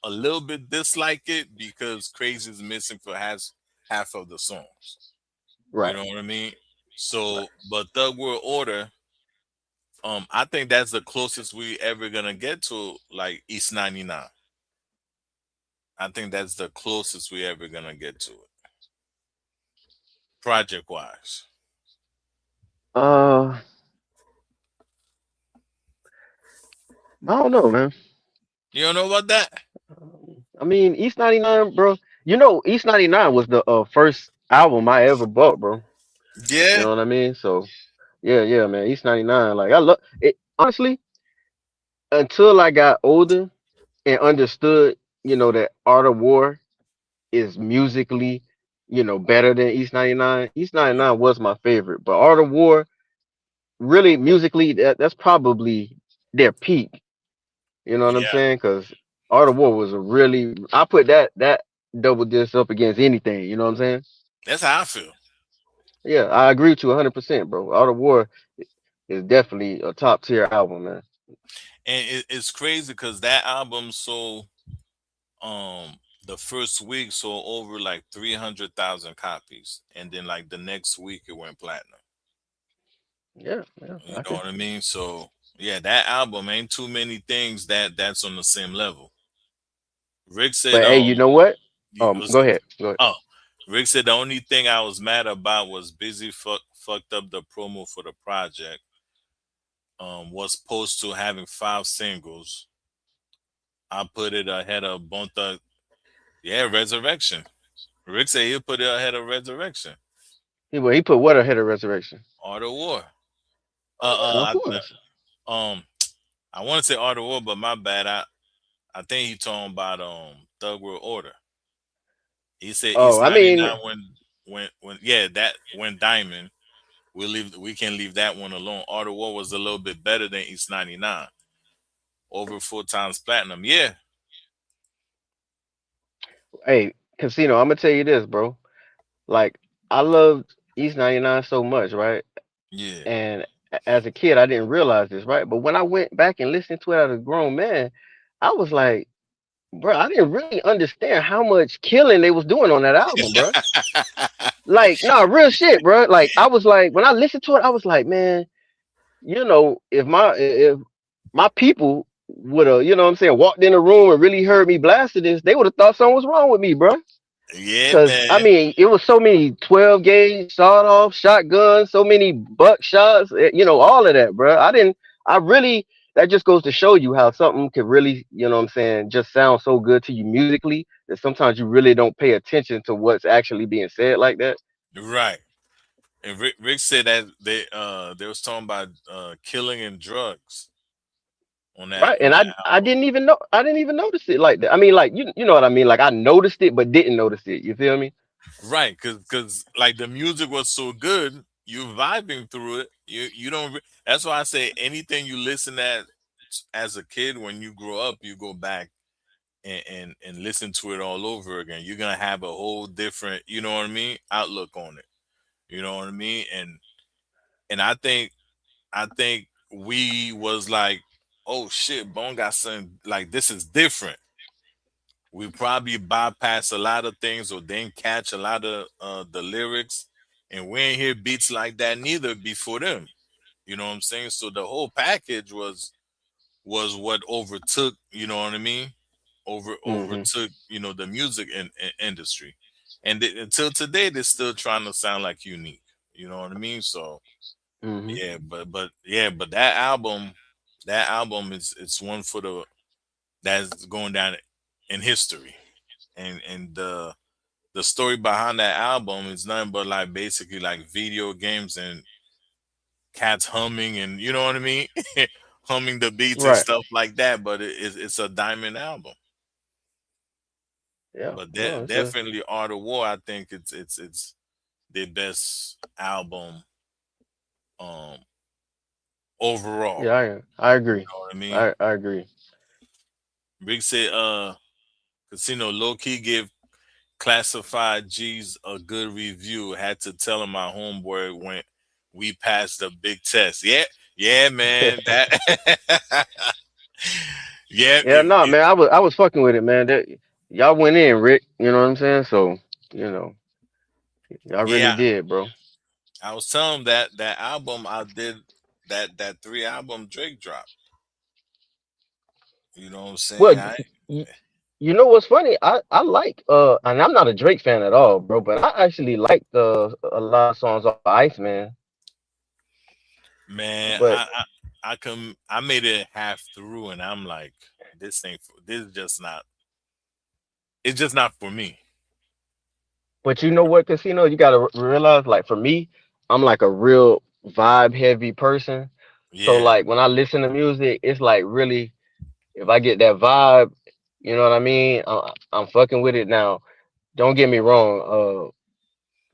a little bit dislike it because Crazy is missing for half of the songs. You Right, know what I mean? right. So, but Thug World Order, I think that's the closest we ever gonna get to like East 99. I think that's the closest we ever gonna get to it, project wise. Uh, I don't know, man. You don't know about that? I mean, East 99, bro. You know, East 99 was the first album I ever bought, bro. You Yeah, know what I mean? So, yeah, yeah, man. East 99, like I love it. Honestly, until I got older and understood, that Art of War is musically, better than East 99. East 99 was my favorite, but Art of War, really musically, that's probably their peak. You know what I'm yeah. saying? Because Art of War was a really, I put that double disc up against anything. You know what I'm saying? That's how I feel. Yeah, I agree with you 100%, bro. Art of War is definitely a top tier album, man. And it's crazy because that album sold the first week sold over like 300,000 copies, and then like the next week it went platinum. Yeah, yeah, You I know can. what I mean? So yeah, that album ain't too many things that's on the same level. Rick said, But hey, you know what? was Go ahead, go ahead. oh, Rick said the only thing I was mad about was Busy fucked up the promo for the project. Was supposed to having 5 singles. I put it ahead of Bonta. Yeah, Resurrection. Rick said he'll put it ahead of Resurrection. He put what ahead of Resurrection? Art of War. Oh yeah, of course. Um, I want to say Art of War, but my bad. I think he talking about Thug World Order. He said Oh, East I mean, 99 when yeah that when Diamond. We can leave that one alone. Art of War was a little bit better than East 99. Over 4 times platinum. Yeah. hey, Casino, I'm gonna tell you this, bro. Like, I loved East 99 so much, right? Yeah. And as a kid, I didn't realize this, right? But when I went back and listened to it as a grown man, I was like, bro, I didn't really understand how much killing they was doing on that album, bro. Like, nah, real shit, bro. Like, I was like, when I listened to it, I was like, man, if my people would have, you know what I'm saying, walked in the room and really heard me blasting this, they would have thought something was wrong with me, bro. Yeah, Cause I man. mean, it was so many 12 gauge sawed off shotguns, so many buck shots, all of that, bro. I really, that just goes to show you how something could really, you know what I'm saying, just sound so good to you musically that sometimes you really don't pay attention to what's actually being said like that. Right. And Rick said that they was talking about killing and drugs Right. on And that I album. didn't even notice it like that. I mean, like you know what I mean? Like I noticed it but didn't notice it. You feel me? Right, cause like the music was so good, you vibing through it. You don't. That's why I say anything you listen at as a kid, when you grow up, you go back and listen to it all over again. You're gonna have a whole different, you know what I mean, outlook on it. You know what I mean, and I think we was like. oh shit, Bone got something like this is different. We probably bypass a lot of things or didn't catch a lot of the lyrics, and we ain't hear beats like that neither before them. You know what I'm saying? So the whole package was what overtook. You know what I mean? Mhm. Overtook. You know the music industry, and until today they're still trying to sound like unique. You know what I mean? So Mhm. yeah, but that album is it's one for the that's going down in history, and the story behind that album is nothing but like basically like video games and cats humming and you know what I mean, humming the beats and Right. stuff like that. But it's a diamond album. Yeah. But No, it's a definitely Art of War. I think it's the best album um overall. yeah. I You agree. know what I mean? I agree. Rick said Casino low key gave Classified G's a good review. Had to tell him my homeboy went we passed the big test. Yeah, yeah, man. That yeah, Yeah. No, man. I was fucking with it, man. Y'all went in, Rick. You know what I'm saying? So you know, y'all really yeah. did, bro. I was telling him that album I did that three album Drake drop. You know what I'm Well, saying? I you know what's funny? I like and I'm not a Drake fan at all, bro, but I actually like a lot of songs off of Iceman. man, But I made it half through and I'm like, this is just not it's just not for me. you know what, Casino? You gotta realize, like for me, I'm like a real vibe heavy person. So Yeah, like when I listen to music, it's like really if I get that vibe, you know what I mean? I'm fucking with it now. Don't get me wrong.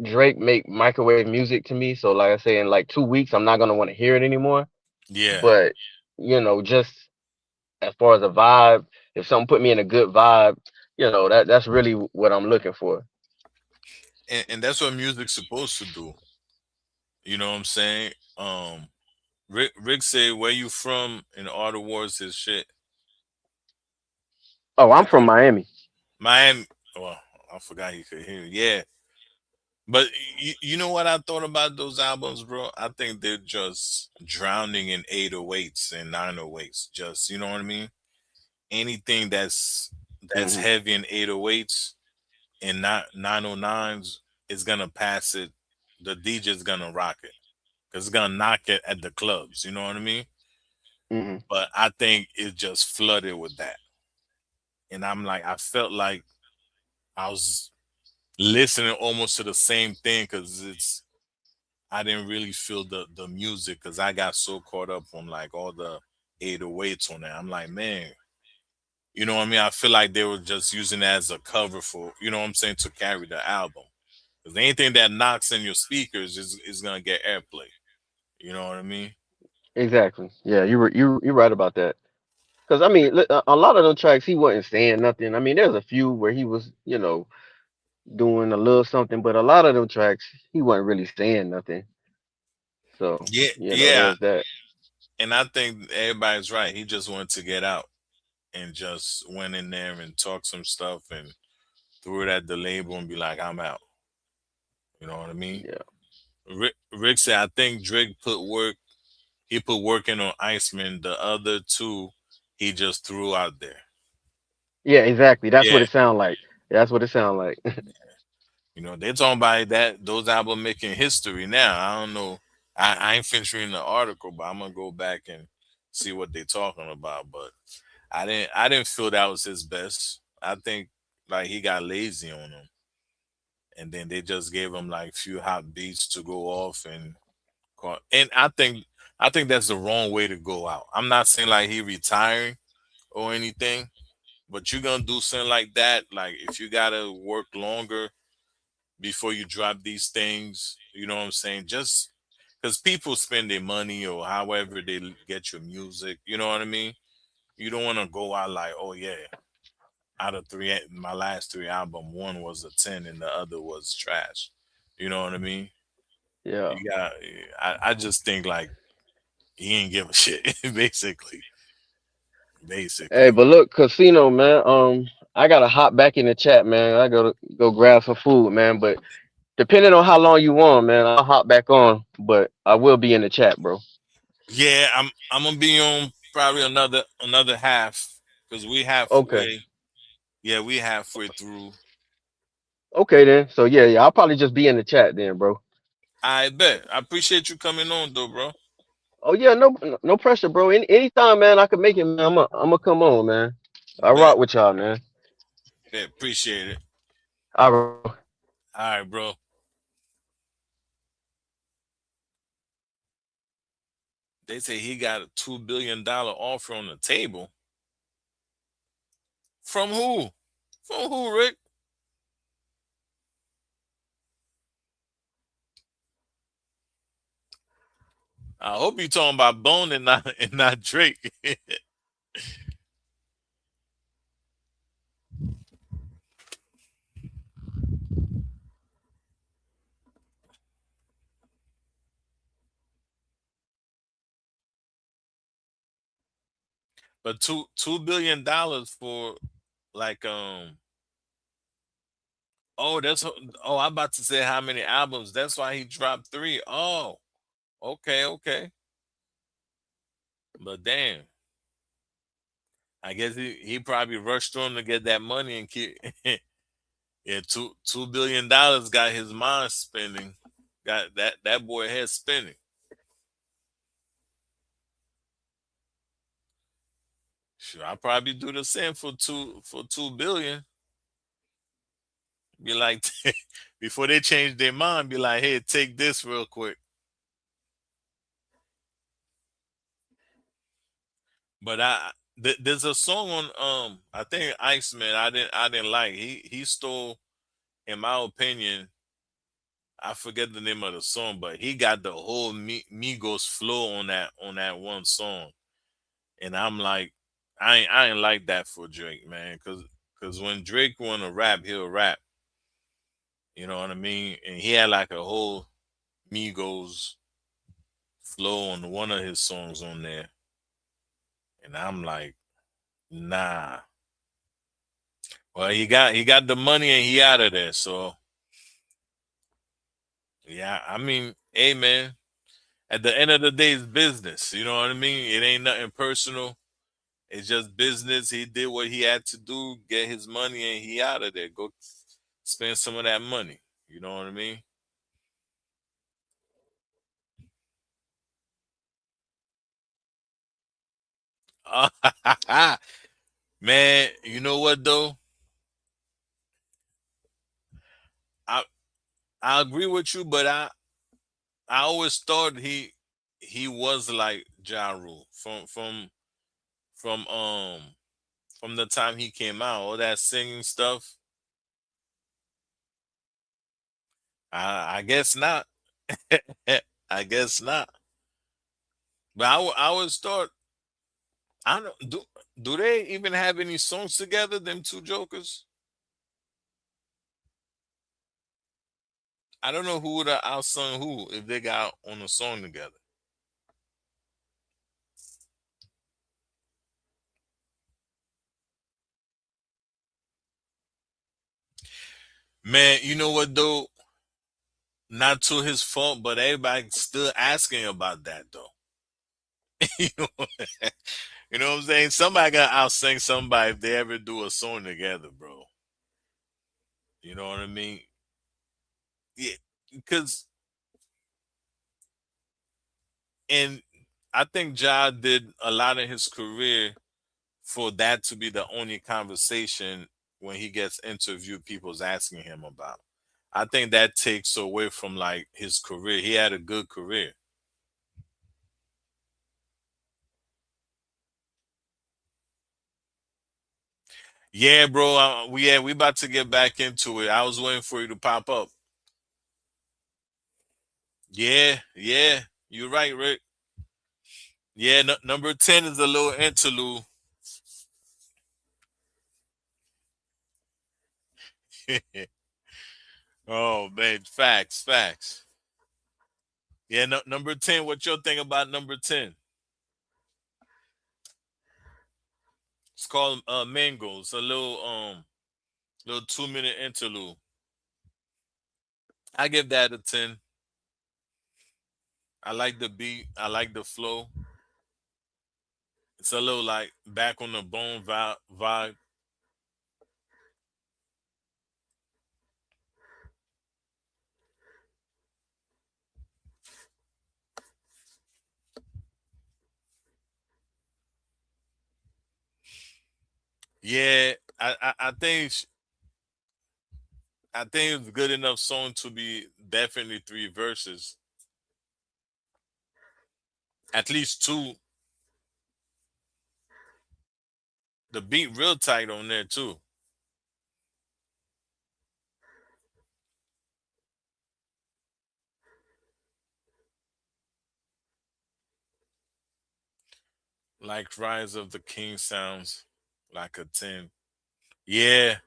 Drake make microwave music to me, so like I say, in like 2 weeks, I'm not gonna want to hear it anymore. yeah. But you know, just as far as a vibe, if something put me in a good vibe, you know, that's really what I'm looking for. And that's what music's supposed to do. You know what I'm saying? Rick said, "Where you from?" In Art of Wars, his shit. Oh, I I'm from think Miami. Miami. Well, I forgot he could hear. Yeah, but you know what I thought about those albums, bro? I think they're just drowning in 808s and 908s. Just you know what I mean? Anything that's Hmm. heavy in 808s and not 909s is gonna pass it. The DJ's gonna rock it because it's gonna knock it at the clubs. You know what I mean? Hmm. But I think it just flooded with that. And I'm like, I felt like I was listening almost to the same thing because I didn't really feel the music because I got so caught up on like all the 808s on that. I'm like, man, you know what I mean? I feel like they were just using it as a cover for, you know what I'm saying, to carry the album. Because anything that knocks in your speakers is gonna get airplay. You know what I mean? Exactly. Yeah, you're right about that. Cause I mean, a lot of them tracks he wasn't saying nothing. I mean, there's a few where he was, you know, doing a little something, but a lot of them tracks he wasn't really saying nothing. So, Yeah, you know, yeah. there's that. And I think everybody's right. He just wanted to get out and just went in there and talked some stuff and threw it at the label and be like, I'm out. You know what I mean? Yeah. Rick said, I think Drake he put work in on Iceman. The other two, he just threw out there. Yeah, exactly. That's what Yeah. it sound like. That's what it sound like. You know, they're talking about that, those albums making history now. I don't know. I ain't finished reading the article, but I'm going to go back and see what they're talking about. But I didn't feel that was his best. I think like he got lazy on him. And then they just gave him like few hot beats to go off and and I think that's the wrong way to go out. I'm not saying like he retiring or anything, but you're gonna do something like that. Like if you gotta work longer before you drop these things, you know what I'm saying? Just because people spend their money or however they get your music, you know what I mean? You don't want to go out like, oh yeah, out of three, my last three album, one was a 10 and the other was trash. You know what I mean? Yeah. You got, I just think like he ain't give a shit, basically. Hey, basically. but look, Casino, man. I gotta hop back in the chat, man. I gotta go grab some food, man. But depending on how long you want, man, I'll hop back on. But I will be in the chat, bro. Yeah, I'm gonna be on probably another half because we Okay. halfway. Yeah, we halfway through. Okay then. So yeah, I'll probably just be in the chat then, bro. I bet. I appreciate you coming on though, bro. Oh yeah, no pressure, bro. Anytime, man, I can make it, man. I'm gonna come on, man. I rock Bet. with y'all, man. Bet. Appreciate it. All right, bro. All right, bro. They say he got a $2 billion offer on the table. From who? From who, Rick? I hope you talking about Bone and not Drake. But $2 billion for like oh that's oh I'm about to say how many albums. That's why he dropped three. Oh, okay, okay. But damn, I guess he probably rushed on to get that money and keep yeah, $2 billion got his mind spinning. Got that boy head spinning. Sure, I probably do the same for 2 billion. Be like before they change their mind, be like, hey, take this real quick. But there's a song on I think Iceman I didn't like. He stole, in my opinion, I forget the name of the song, but he got the whole Migos flow on that one song, and I'm like, I ain't like that for Drake, man, because when Drake wanna rap, he'll rap. You know what I mean? And he had like a whole Migos flow on one of his songs on there, and I'm like, nah. Well, he got the money and he out of there. So yeah, I mean, hey man, at the end of the day, it's business. You know what I mean? It ain't nothing personal. It's just business. He did what he had to do, get his money, and he out of there. Go spend some of that money. You know what I mean? Man, you know what though? I I agree with you, but I always thought he was like Ja Rule from from the time he came out, all that singing stuff. I guess not. I guess not. But I always thought I don't do they even have any songs together? Them two jokers. I don't know who would have outsung who if they got on a song together. Man, you know what though? Not to his fault, but everybody still asking about that though. you know, you know what I'm saying? Somebody got to outsing somebody if they ever do a song together, bro. You know what I mean? Yeah, because and I think Ja did a lot of his career for that to be the only conversation when he gets interviewed, people's asking him about. I think that takes away from like his career. He had a good career. Yeah, bro. We about to get back into it. I was waiting for you to pop up. Yeah, yeah. You're right, Rick. Yeah, number 10 is a little interlude. Oh man, facts, facts. Yeah, number 10. What your thing about number 10? It's called Mango. It's a little 2 minute interlude. I give that a 10. I like the beat. I like the flow. It's a little like back on the bone vibe. Yeah, I think it's good enough song to be definitely three verses. At least two. The beat real tight on there too. Like Rise of the King sounds like a 10. Yeah.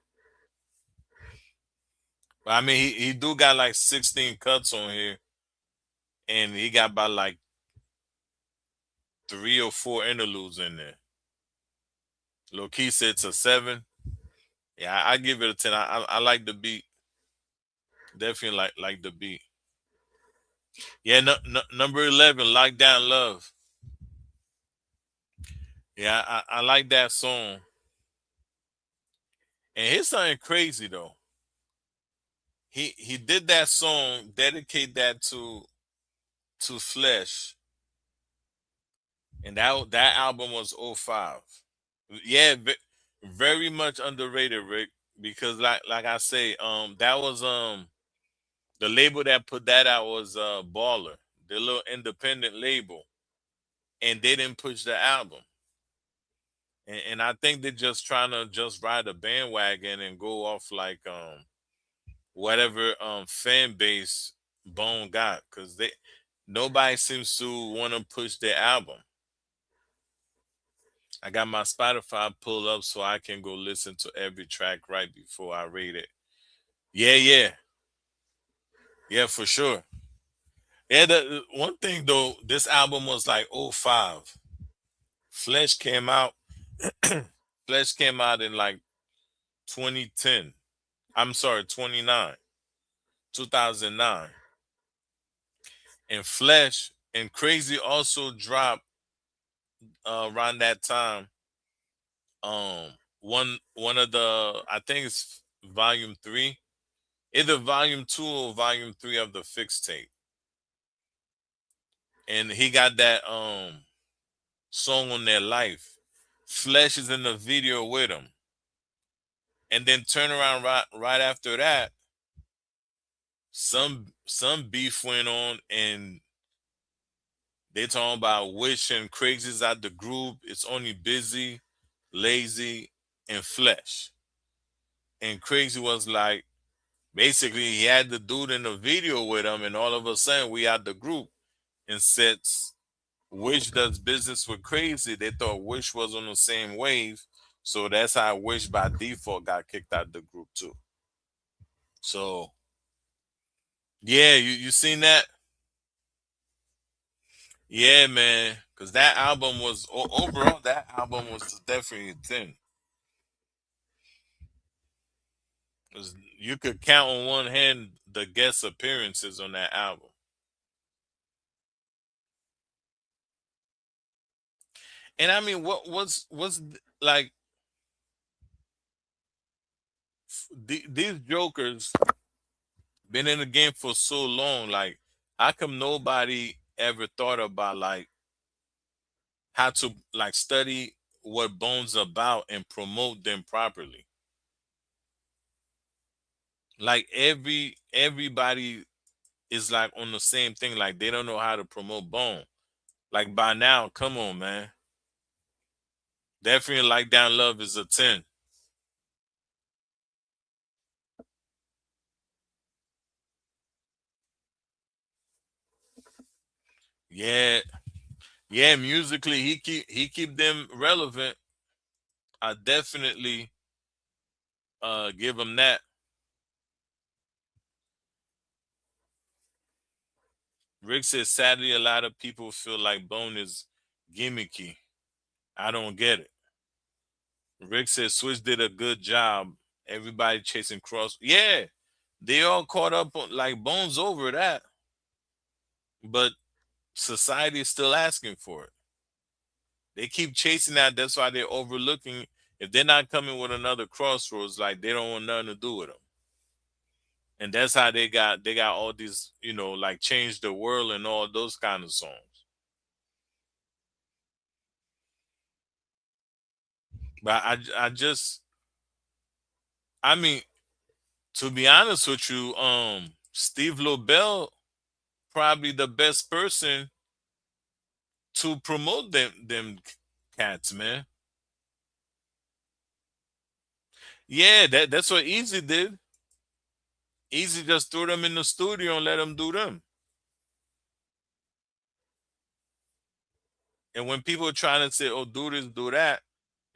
I mean he do got like 16 cuts on here and he got about like three or four interludes in there. Lil Key said it's a 7. Yeah, I give it a 10. I like the beat. Definitely like the beat. Yeah, number 11, Lockdown Love. Yeah, I like that song. And here's something crazy though. He did that song, dedicate that to Flesh, and that album was '05. Yeah, very much underrated, Rick, because like I say, that was the label that put that out was Baller, the little independent label, and they didn't push the album. And I think they're just trying to just ride a bandwagon and go off like whatever fan base Bone got, because they nobody seems to want to push their album. I got my Spotify pulled up so I can go listen to every track right before I rate it. Yeah, yeah, yeah, for sure. Yeah, the one thing though, this album was like '05. Flesh came out. Flesh came out in like 2010. I'm sorry, 2009. And Flesh and Crazy also dropped around that time. One of the I think it's volume 3, either volume 2 or volume 3 of the fix tape, and he got that song on their life. Flesh is in the video with him, and then turn around right after that. Some beef went on, and they talking about Wish and Crazy's out the group. It's only Busy, Lazy, and Flesh. And Crazy was like, basically, he had the dude in the video with him, and all of a sudden, we out the group. And since Wish does business with Crazy, they thought Wish was on the same wave. So that's how Wish by default got kicked out the group too. So yeah, you seen that? Yeah, man. Cause that album was overall that album was definitely a 10. 'Cause you could count on one hand the guest appearances on that album. And I mean, what's like these jokers been in the game for so long? Like, how come nobody ever thought about like how to like study what Bones about and promote them properly? Like everybody is like on the same thing. Like they don't know how to promote Bone. Like by now, come on, man. Definitely like down love is a 10. Yeah, yeah. Musically, he keep them relevant. I definitely give him that. Rick says sadly a lot of people feel like Bone is gimmicky. I don't get it. Rick said Switch did a good job. Everybody chasing cross. Yeah, they all caught up on like Bones over that, but society is still asking for it. They keep chasing that. That's why they're overlooking. If they're not coming with another crossroads, like they don't want nothing to do with them. And that's how they got all these, like change the world and all those kind of songs. But I mean, to be honest with you, Steve Lobel probably the best person to promote them cats, man. Yeah, that's what Easy did. Easy just threw them in the studio and let them do them. And when people are trying to say, "Oh, do this, do that,"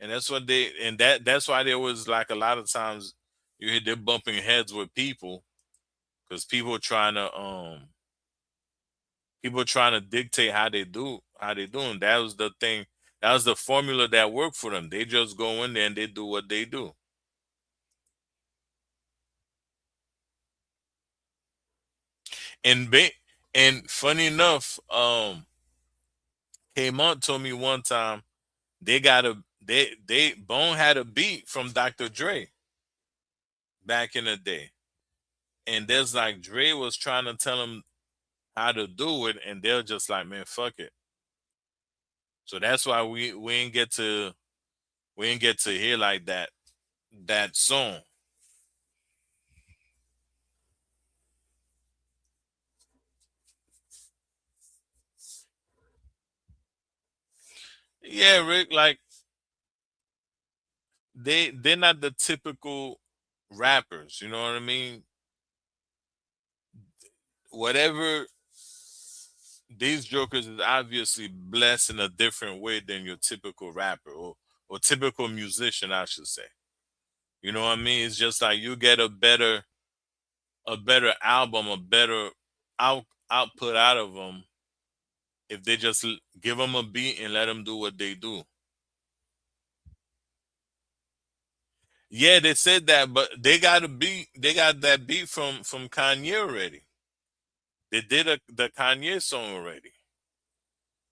and that's why there was like a lot of times you hear they're bumping heads with people because people trying to dictate how they do, and that was the thing. That was the formula that worked for them. They just go in there and they do what they do. And and funny enough, Kmart told me one time they Bone had a beat from Dr. Dre back in the day. And there's like Dre was trying to tell him how to do it, and they're just like, man, fuck it. So that's why we ain't get to hear like that song. Yeah, Rick, like they're not the typical rappers, you know what I mean? Whatever these jokers is obviously blessed in a different way than your typical rapper or typical musician, I should say. You know what I mean? It's just like you get a better album, a better output out of them if they just give them a beat and let them do what they do. Yeah, they said that, but they got a beat. They got that beat from Kanye already. They did the Kanye song already.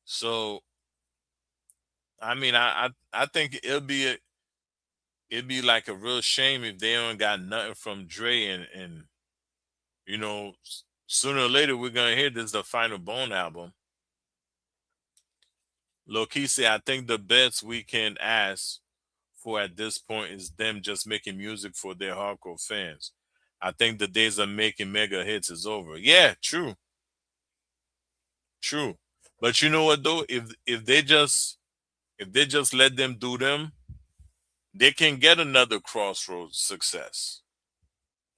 So I mean, I think it'd be like a real shame if they don't got nothing from Dre and sooner or later we're gonna hear this the final Bone album. Lokisi, I think the best we can ask for at this point is them just making music for their hardcore fans. I think the days of making mega hits is over. Yeah, true, true. But you know what though? If they just let them do them, they can get another crossroads success.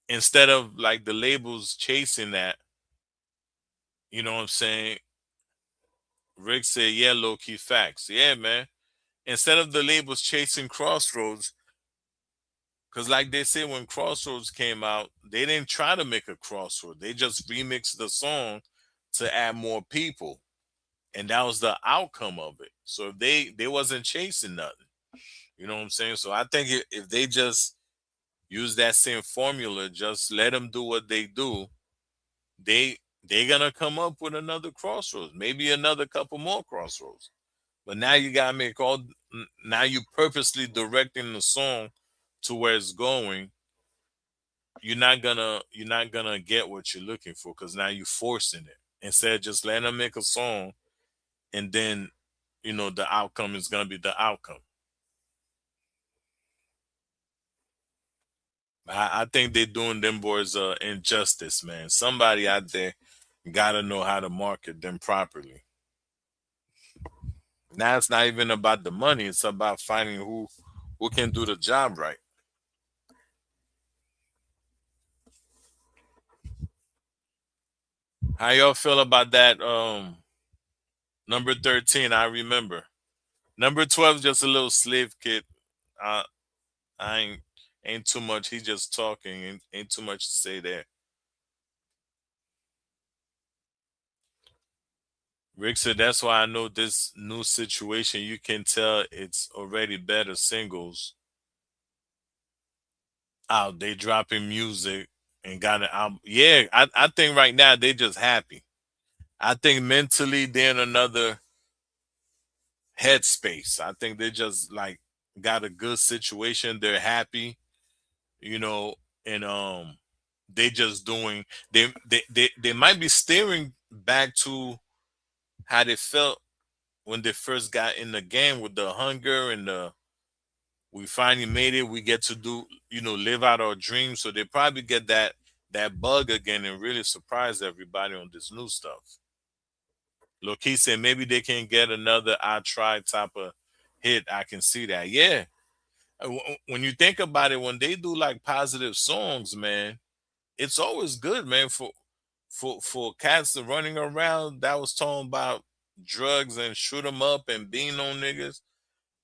Instead of like the labels chasing that, you know what I'm saying? Rick said, yeah, low key facts. Yeah, man. Instead of the labels chasing crossroads, because, like they say, when Crossroads came out, they didn't try to make a crossroad. They just remixed the song to add more people, and that was the outcome of it. So they wasn't chasing nothing. You know what I'm saying? So I think if they just use that same formula, just let them do what they do, they gonna come up with another crossroads, maybe another couple more crossroads. But now you gotta make all. Now you purposely directing the song to where it's going, you're not gonna get what you're looking for because now you're forcing it instead of just letting them make a song and then the outcome is gonna be the outcome. I think they're doing them boys injustice, man. Somebody out there gotta know how to market them properly. Now it's not even about the money; it's about finding who can do the job right. How y'all feel about that? Number 13, I remember. Number 12, just a little slave kid. Uh, I ain't too much. He just talking. Ain't too much to say there. Rick said that's why I know this new situation. You can tell it's already better singles out. They dropping music and got an album. Yeah, I think right now they just happy. I think mentally they're in another headspace. I think they just like got a good situation. They're happy, you know, and they just doing they might be steering back to how they felt when they first got in the game with the hunger and the we finally made it. We get to do, live out our dreams. So they probably get that bug again and really surprise everybody on this new stuff. Look, he said maybe they can get another I tried type of hit. I can see that. Yeah. When you think about it, when they do like positive songs, man, it's always good, man. For cats that running around that was talking about drugs and shoot 'em up and being on niggas.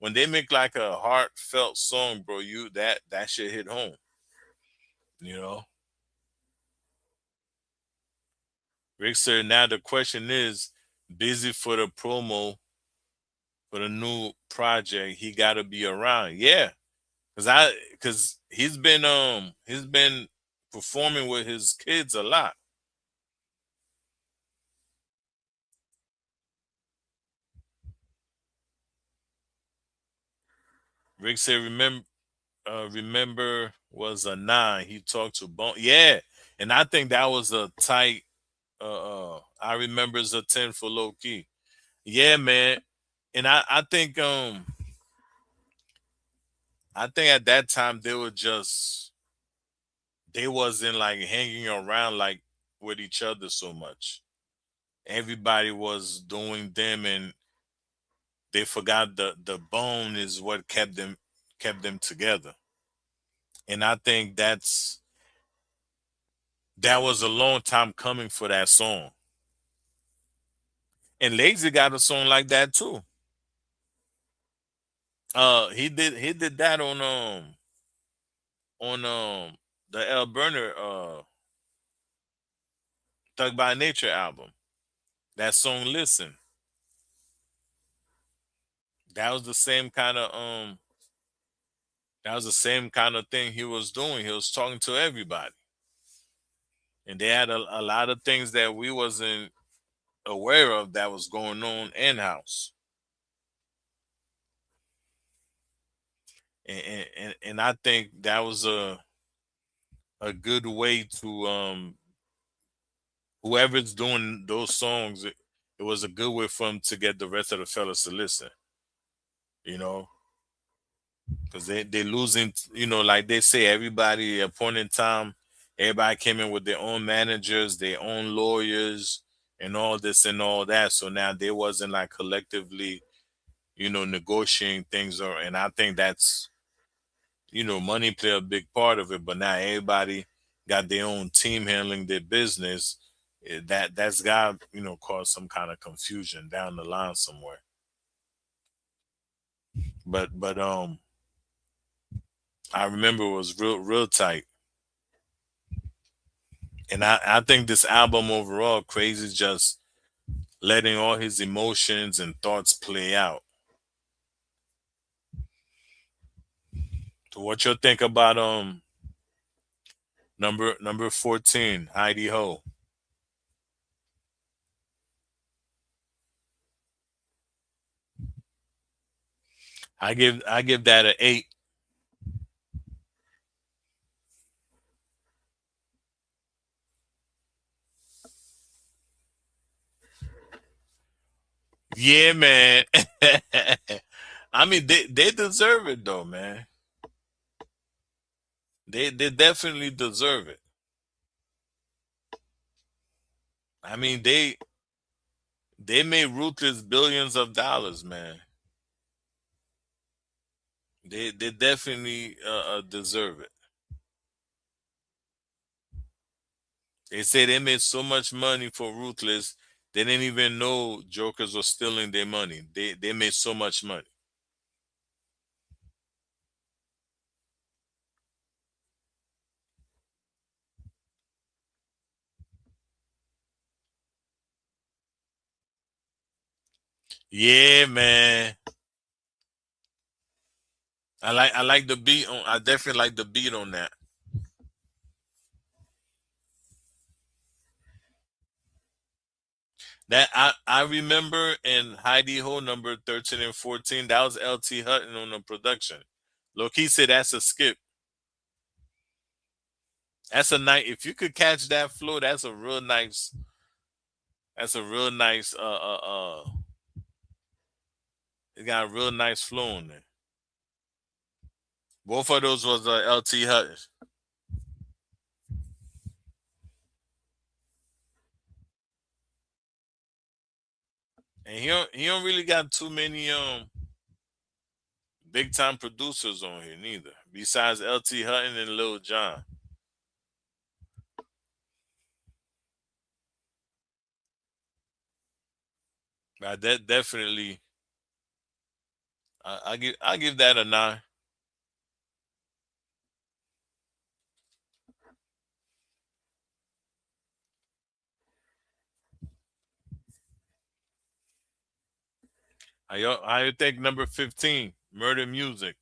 When they make like a heartfelt song, bro, you that shit hit home. You know, Rick said. Now the question is, busy for the promo for the new project. He got to be around. Yeah, because he's been performing with his kids a lot. Rick said, remember was a nine. He talked to Bone. Yeah, and I think that was a tight. I remember it's a 10 for low key. Yeah, man. And I think at that time they wasn't like hanging around like with each other so much. Everybody was doing them and they forgot the bone is what kept them together. And I think that was a long time coming for that song. And Lazy got a song like that too. He did that on the El Burner Thug by Nature album. That song Listen. That was the same kind of thing he was doing. He was talking to everybody. And they had a lot of things that we wasn't aware of that was going on in house. And I think that was a good way to whoever's doing those songs, it was a good way for them to get the rest of the fellas to listen, you know, because they losing, like they say, everybody at a point in time, everybody came in with their own managers, their own lawyers, and all this and all that. So now they wasn't like collectively, negotiating things, and I think that's money play a big part of it. But now everybody got their own team handling their business. That's got cause some kind of confusion down the line somewhere. But I remember it was real tight, and I think this album overall, Crazy, just letting all his emotions and thoughts play out. So what you think about number 14, Heidi Ho? I give that an 8. Yeah, man. I mean, they deserve it though, man. They definitely deserve it. I mean, they made Ruthless billions of dollars, man. They definitely deserve it. They say they made so much money for Ruthless, they didn't even know Jokers were stealing their money. They made so much money. Yeah, man. I like the beat on. I definitely like the beat on that. That I remember in Heidi Ho number 13 and 14. That was LT Hutton on the production. Loki said that's a skip. That's a night. If you could catch that flow, that's a real nice. That's a real nice. It got a real nice flow in there. Both of those was LT Hutton, and he don't really got too many big time producers on here neither. Besides LT Hutton and Lil Jon. That definitely. I give that a nine. I think number 15, Murder Music.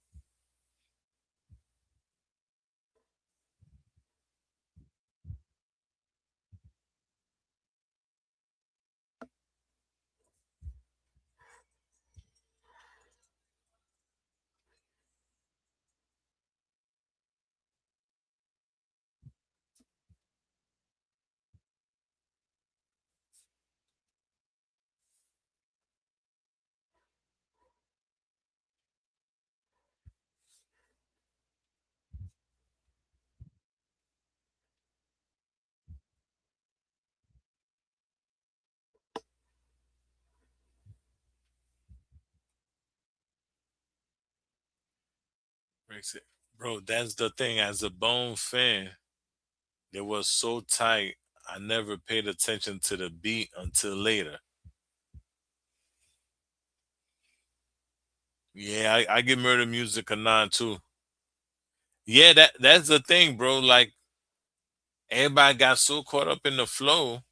Bro, that's the thing. As a Bone fan, it was so tight. I never paid attention to the beat until later. Yeah, I give Murder Music a nine too. Yeah, that's the thing, bro. Like everybody got so caught up in the flow,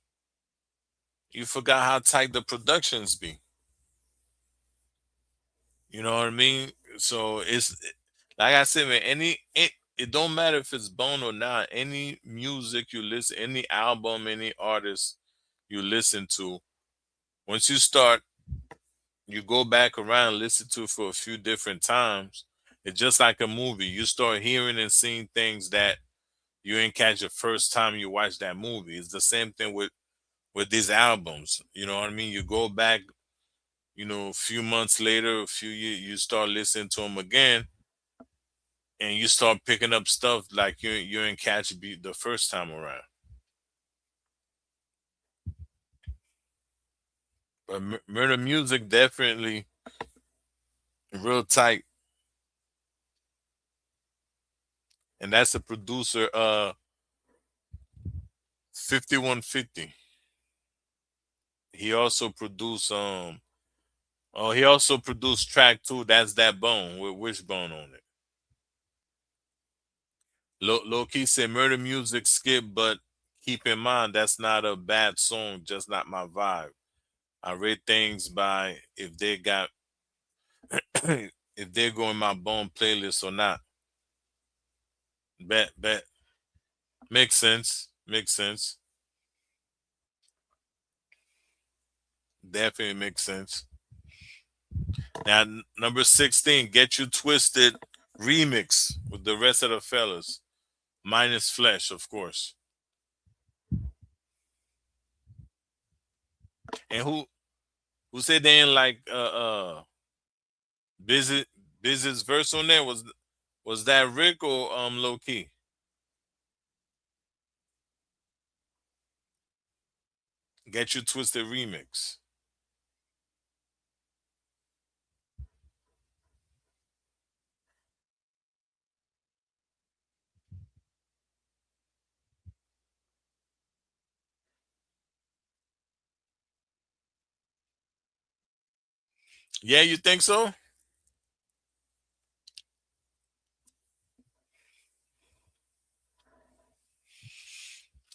you forgot how tight the productions be. You know what I mean? So it's like I said, man. It don't matter if it's Bone or not. Any music you listen, any album, any artist you listen to, once you start, you go back around, listen to it for a few different times. It's just like a movie. You start hearing and seeing things that you didn't catch the first time you watch that movie. It's the same thing with these albums. You know what I mean? You go back, a few months later, a few years, you start listening to them again, and you start picking up stuff like you didn't catch the first time around. But Murder Music definitely real tight, and that's the producer 5150. He also produced he also produced track two. That's that bone with Wishbone on it. Low key said Murder Music skip, but keep in mind that's not a bad song, just not my vibe. I rate things by if they got if they're going my bone playlist or not. Bet makes sense. Makes sense. Definitely makes sense. Now number 16, Get You Twisted remix with the rest of the fellas. Minus Flesh, of course. And who said they didn't like Busy Busy's verse on there? Was that Rick or Low Key? Get You Twisted remix. Yeah, you think so?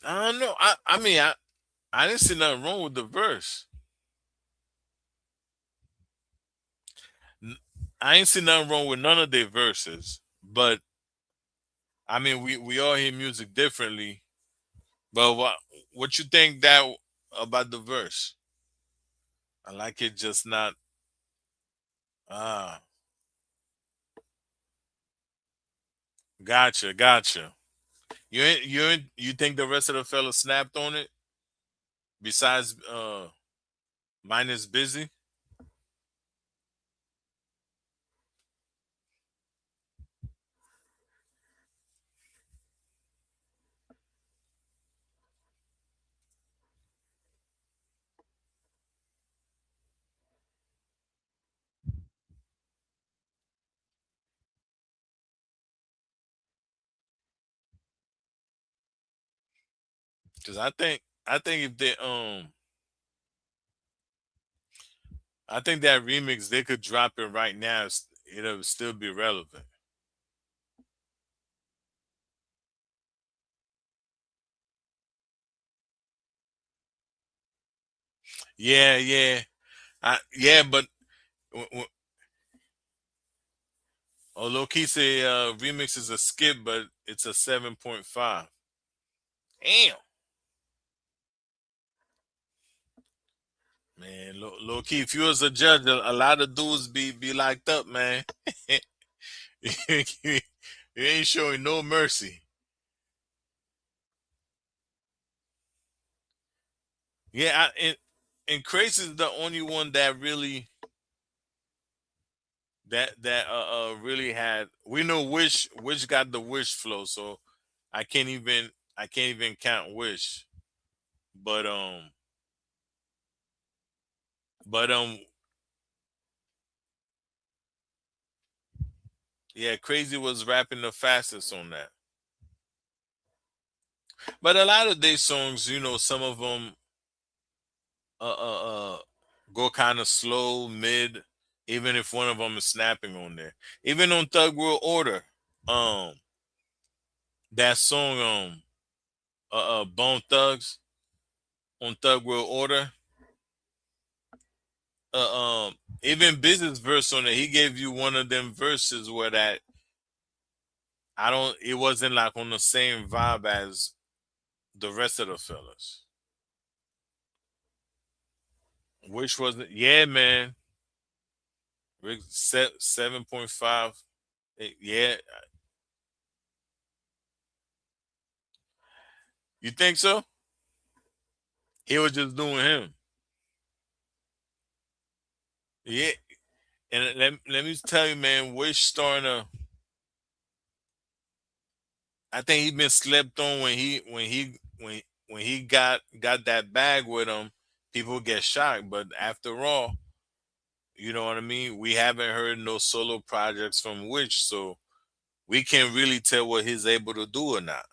I don't know. I didn't see nothing wrong with the verse. N- I ain't see nothing wrong with none of their verses. But I mean, we all hear music differently. But what you think that about the verse? I like it, just not. Ah, gotcha, gotcha. You think the rest of the fellas snapped on it? Besides, mine is busy. Cause I think if they I think that remix they could drop it right now. It'll still be relevant. Yeah, yeah, yeah. But although Key say remix is a skip, but it's a 7.5. Damn, man. Low key, if you was a judge, a lot of dudes be locked up, man. You ain't showing no mercy. Yeah, and Crazy is the only one that really really had. We know which got the wish flow, so I can't even I can't even count wish. But but yeah, Crazy was rapping the fastest on that. But a lot of their songs, some of them uh uh, uh go kind of slow, mid, even if one of them is snapping on there. Even on Thug World Order, um, that song Bone Thugs on Thug World Order, uh even Business verse on it, he gave you one of them verses where that I don't it wasn't like on the same vibe as the rest of the fellas. Which was it? Yeah, man. Rick 7.5. Yeah, you think so? He was just doing him. Yeah, and let me tell you, man, Wish starting to. I think he been slept on when he got that bag with him. People get shocked, but after all, you know what I mean. We haven't heard no solo projects from Wish, so we can't really tell what he's able to do or not.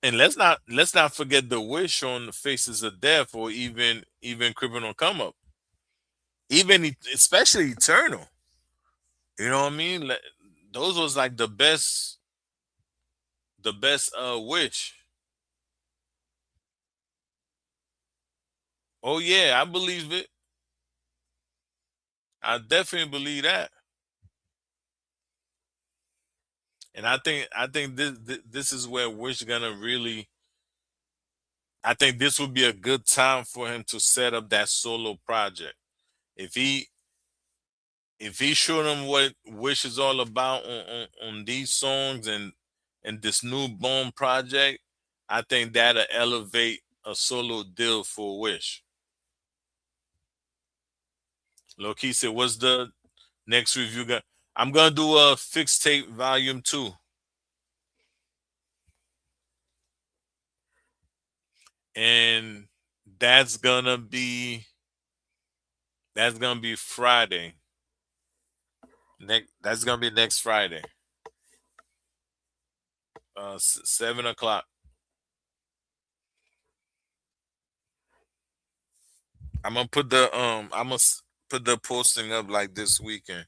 And let's not forget the Wish on the Faces of Death, or even Criminal Come Up, especially Eternal. You know what I mean? Those was like the best Wish. Oh yeah, I believe it. I definitely believe that. And I think this is where Wish gonna really. I think this would be a good time for him to set up that solo project. If he if he showed them what Wish is all about on these songs and this new Bone project, I think that'll elevate a solo deal for Wish. Loki said, "What's the next review?" I'm gonna do a fixed tape volume 2, and that's gonna be that's gonna be Friday. That's gonna be next Friday, 7 o'clock. I'm gonna put the posting up like this weekend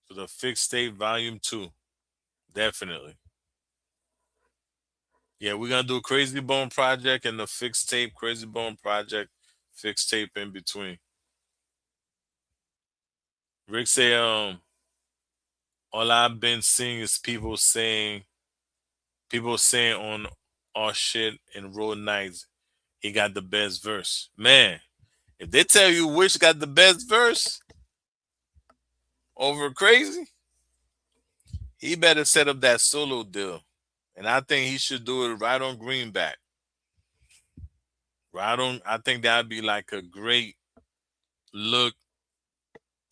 for the fixed tape volume 2. Definitely. Yeah, we're gonna do a Crazy Bone project and the fixed tape Crazy Bone project, fixed tape in between. Rick say, all I've been seeing is people saying on all shit and road nights, he got the best verse. Man, if they tell you which got the best verse over Crazy, he better set up that solo deal. And I think he should do it right on Greenback. Right on, I think that'd be like a great look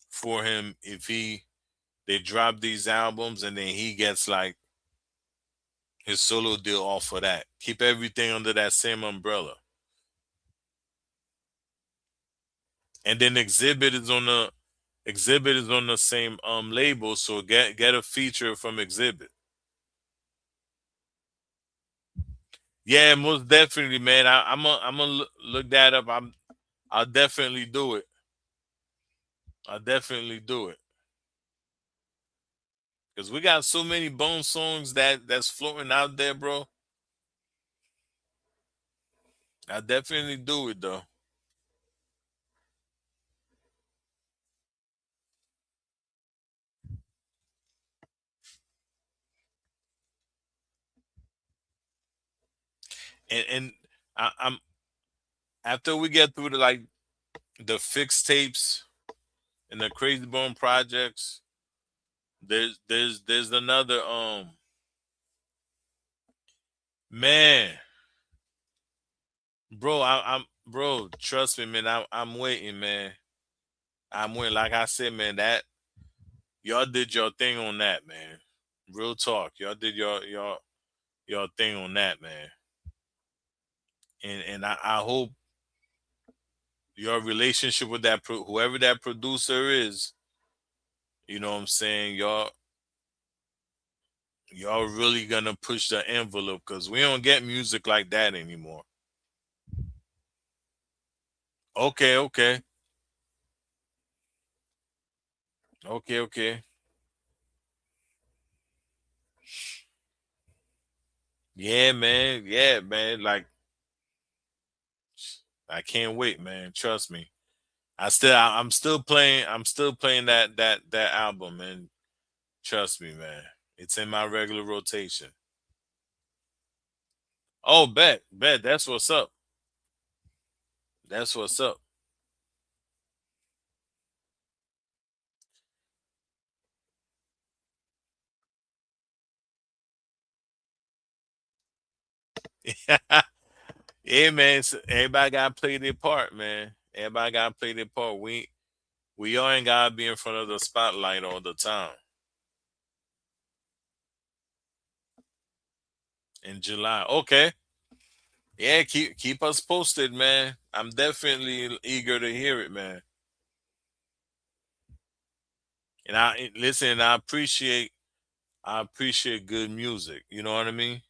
for him if they drop these albums and then he gets like his solo deal off of that. Keep everything under that same umbrella. And then Exhibit is on the same label, so get a feature from Exhibit. Yeah, most definitely, man. I'm gonna look that up. I'll definitely do it. I'll definitely do it because we got so many Bone songs that's floating out there, bro. I'll definitely do it though. And I'm after we get through the fixed tapes and the Crazy Bone projects. There's another man, bro. I'm bro. Trust me, man. I'm waiting, man. I'm waiting. Like I said, man. That y'all did your thing on that, man. Real talk. Y'all did your thing on that, man. And I hope your relationship with whoever that producer is, you know what I'm saying, y'all really gonna push the envelope because we don't get music like that anymore. Okay, okay, okay, okay. Yeah, man. Yeah, man. Like I can't wait, man. Trust me. I'm still playing. I'm still playing that album, man. Trust me, man. It's in my regular rotation. Oh, bet. That's what's up. That's what's up. Yeah, man. Everybody gotta play their part, man. Everybody gotta play their part. We all ain't gotta be in front of the spotlight all the time. In July, okay. Yeah, keep us posted, man. I'm definitely eager to hear it, man. And listen. I appreciate good music. You know what I mean?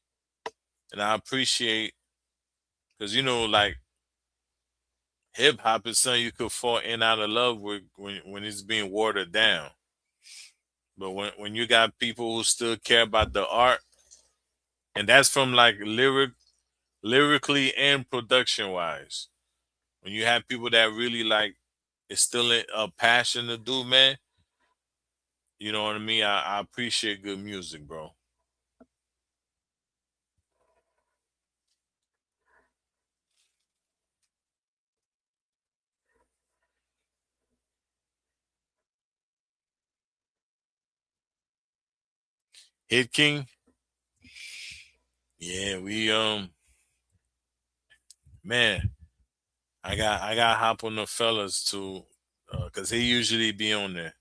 And I appreciate because like hip hop is something you could fall in out of love with when it's being watered down. But when you got people who still care about the art, and that's from like lyrically and production wise. When you have people that really like it's still a passion to do, man. You know what I mean? I appreciate good music, bro. Hit King, yeah, we man, I got hop on the fellas too, cause he usually be on there.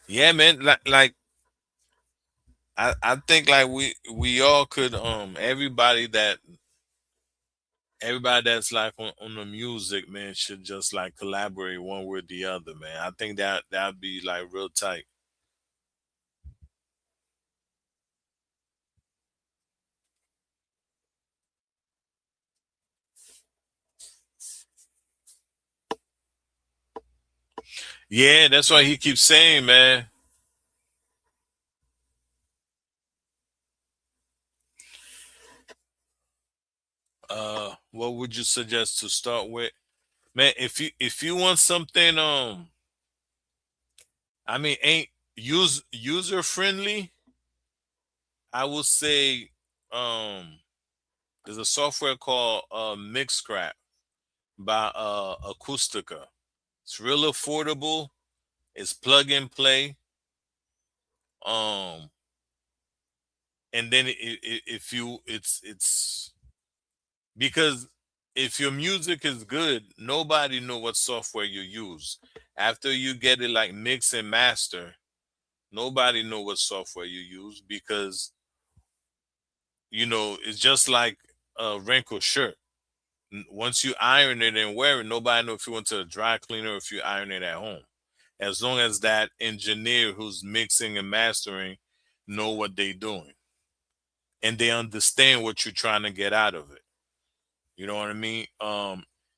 Yeah, man, like I think like we all could everybody that's like on the music, man, should just like collaborate one with the other, man. I think that'd be like real tight. Yeah, that's why he keeps saying, man. What would you suggest to start with, man? If you want something, I mean, ain't user friendly. I will say, um, there's a software called Mixcraft by Acoustica. It's real affordable. It's plug and play. Um, and then if you, it's because if your music is good, nobody know what software you use. After you get it like mix and master, nobody know what software you use because it's just like a wrinkled shirt. Once you iron it and wear it, nobody know if you went to a dry cleaner or if you iron it at home. As long as that engineer who's mixing and mastering know what they doing and they understand what you're trying to get out of it. You know what I mean?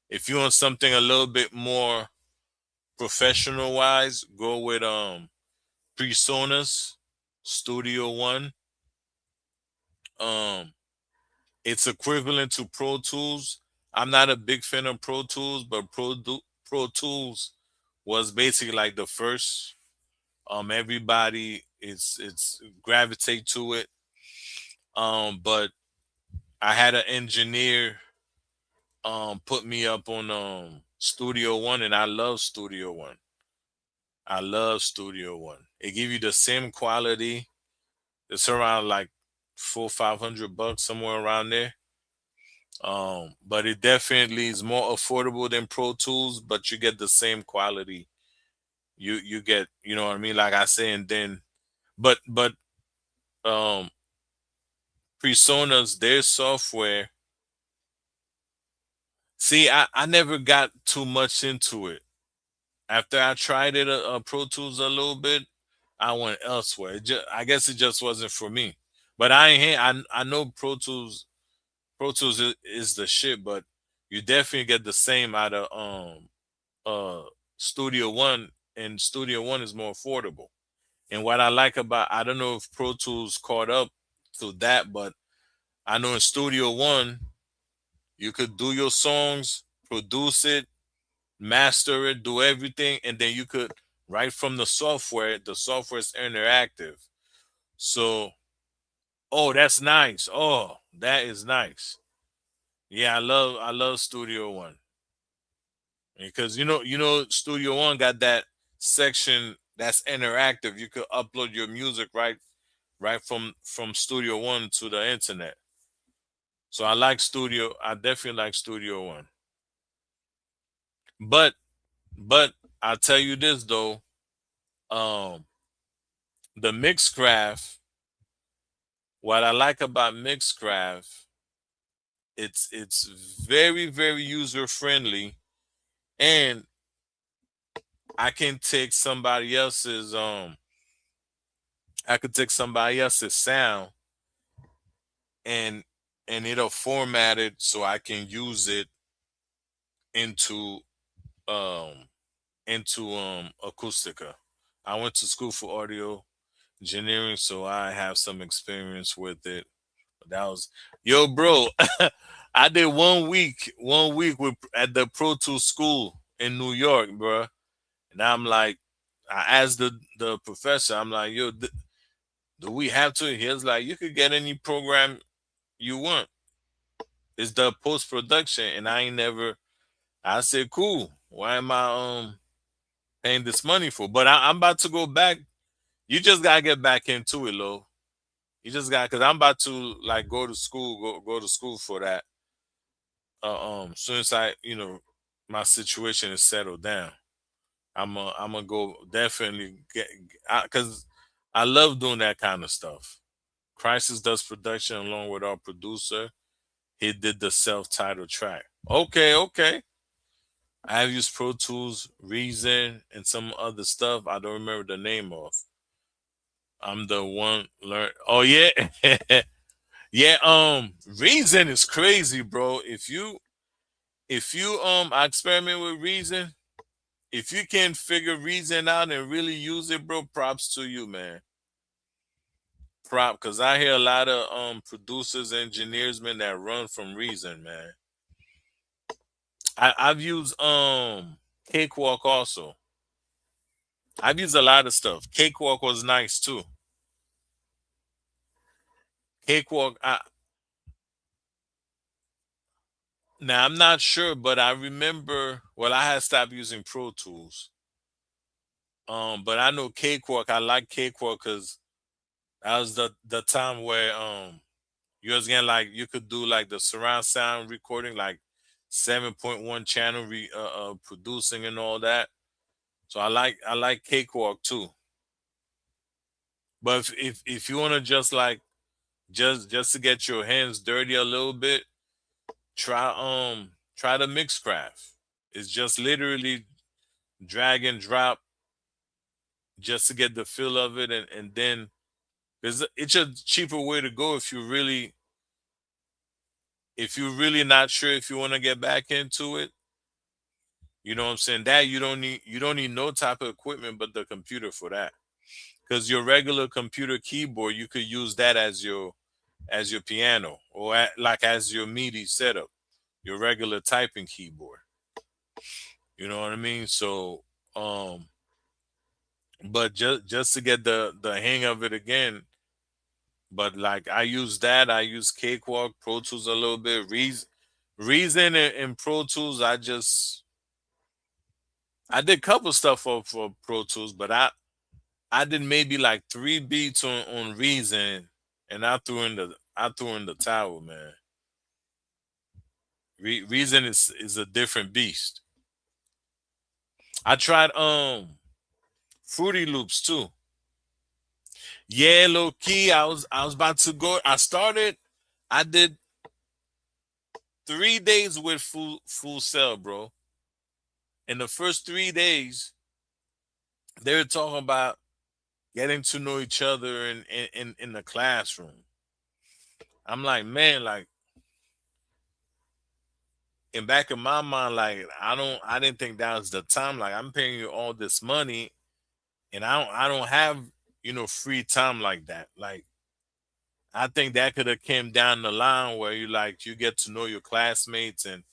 If you want something a little bit more professional wise, go with Presonus Studio One. Um, it's equivalent to Pro Tools. I'm not a big fan of Pro Tools, but Pro Tools was basically like the first. Everybody it's gravitate to it. But I had an engineer put me up on Studio One, and I love Studio One. I love Studio One. It give you the same quality. It's around like 400-500 bucks somewhere around there. But it definitely is more affordable than Pro Tools, but you get the same quality. You get, you know what I mean? Like I say, and then but um Personas, their software. See, I never got too much into it. After I tried it, Pro Tools a little bit, I went elsewhere. I guess it just wasn't for me. But I ain't here. I know Pro Tools is the shit, but you definitely get the same out of uh Studio One, and Studio One is more affordable. And what I like about, I don't know if Pro Tools caught up to that, but I know in Studio One you could do your songs, produce it, master it, do everything, and then you could right from the software. The software is interactive. So, oh, that's nice. Oh, that is nice. Yeah, I love Studio One because Studio One got that section that's interactive. You could upload your music right from Studio One to the internet. So I definitely like Studio One. But but I'll tell you this though, um the Mixcraft, what I like about Mixcraft, it's very, very user friendly, and I can take somebody else's I could take somebody else's sound and it'll format it so I can use it into um Acoustica. I went to school for audio engineering, so I have some experience with it. That was, yo, bro. I did 1 week with at the Pro Tools school in New York, bro. And I'm like, I asked the professor, I'm like, yo, do we have to? He was like, you could get any program you want. It's the post production, and I ain't never. I said, cool. Why am I paying this money for? But I'm about to go back. You just gotta get back into it, Lo. You just got, because I'm about to like go to school for that. Soon as my situation is settled down, I'm gonna go definitely get, because I love doing that kind of stuff. Crisis does production along with our producer. He did the self-titled track. Okay, okay. I have used Pro Tools, Reason, and some other stuff I don't remember the name of. I'm the one learn. Oh yeah, yeah. Reason is crazy, bro. If you I experiment with Reason, if you can figure Reason out and really use it, bro, props to you, man. Because I hear a lot of producers, engineers, man, that run from Reason, man. I've used Cakewalk also. I've used a lot of stuff. Cakewalk was nice too. Cakewalk. Now I'm not sure, but I remember. Well, I had stopped using Pro Tools. But I know Cakewalk. I like Cakewalk because that was the time where you was getting like you could do like the surround sound recording, like 7.1 channel producing and all that. So I like Cakewalk too. But if you want to just like just to get your hands dirty a little bit, try try the Mixcraft. It's just literally drag and drop just to get the feel of it, and then it's a cheaper way to go if you're really not sure if you want to get back into it. You know what I'm saying? That you don't need no type of equipment but the computer for that. Because your regular computer keyboard, you could use that as your piano or like as your MIDI setup, your regular typing keyboard. You know what I mean? So, um, but just to get the hang of it again. But like I use that, I use Cakewalk, Pro Tools a little bit. Reason and Pro Tools, I did couple stuff for Pro Tools, but I did maybe like 3 beats on Reason, and I threw in the towel, man. Reason is a different beast. I tried Fruity Loops too. Yeah, low key. I was about to go. I did 3 days with full cell, bro. In the first 3 days, they were talking about getting to know each other in the classroom. I'm like, man, like in back of my mind, like I didn't think that was the time. Like I'm paying you all this money, and I don't have free time like that. Like I think that could have came down the line where you get to know your classmates and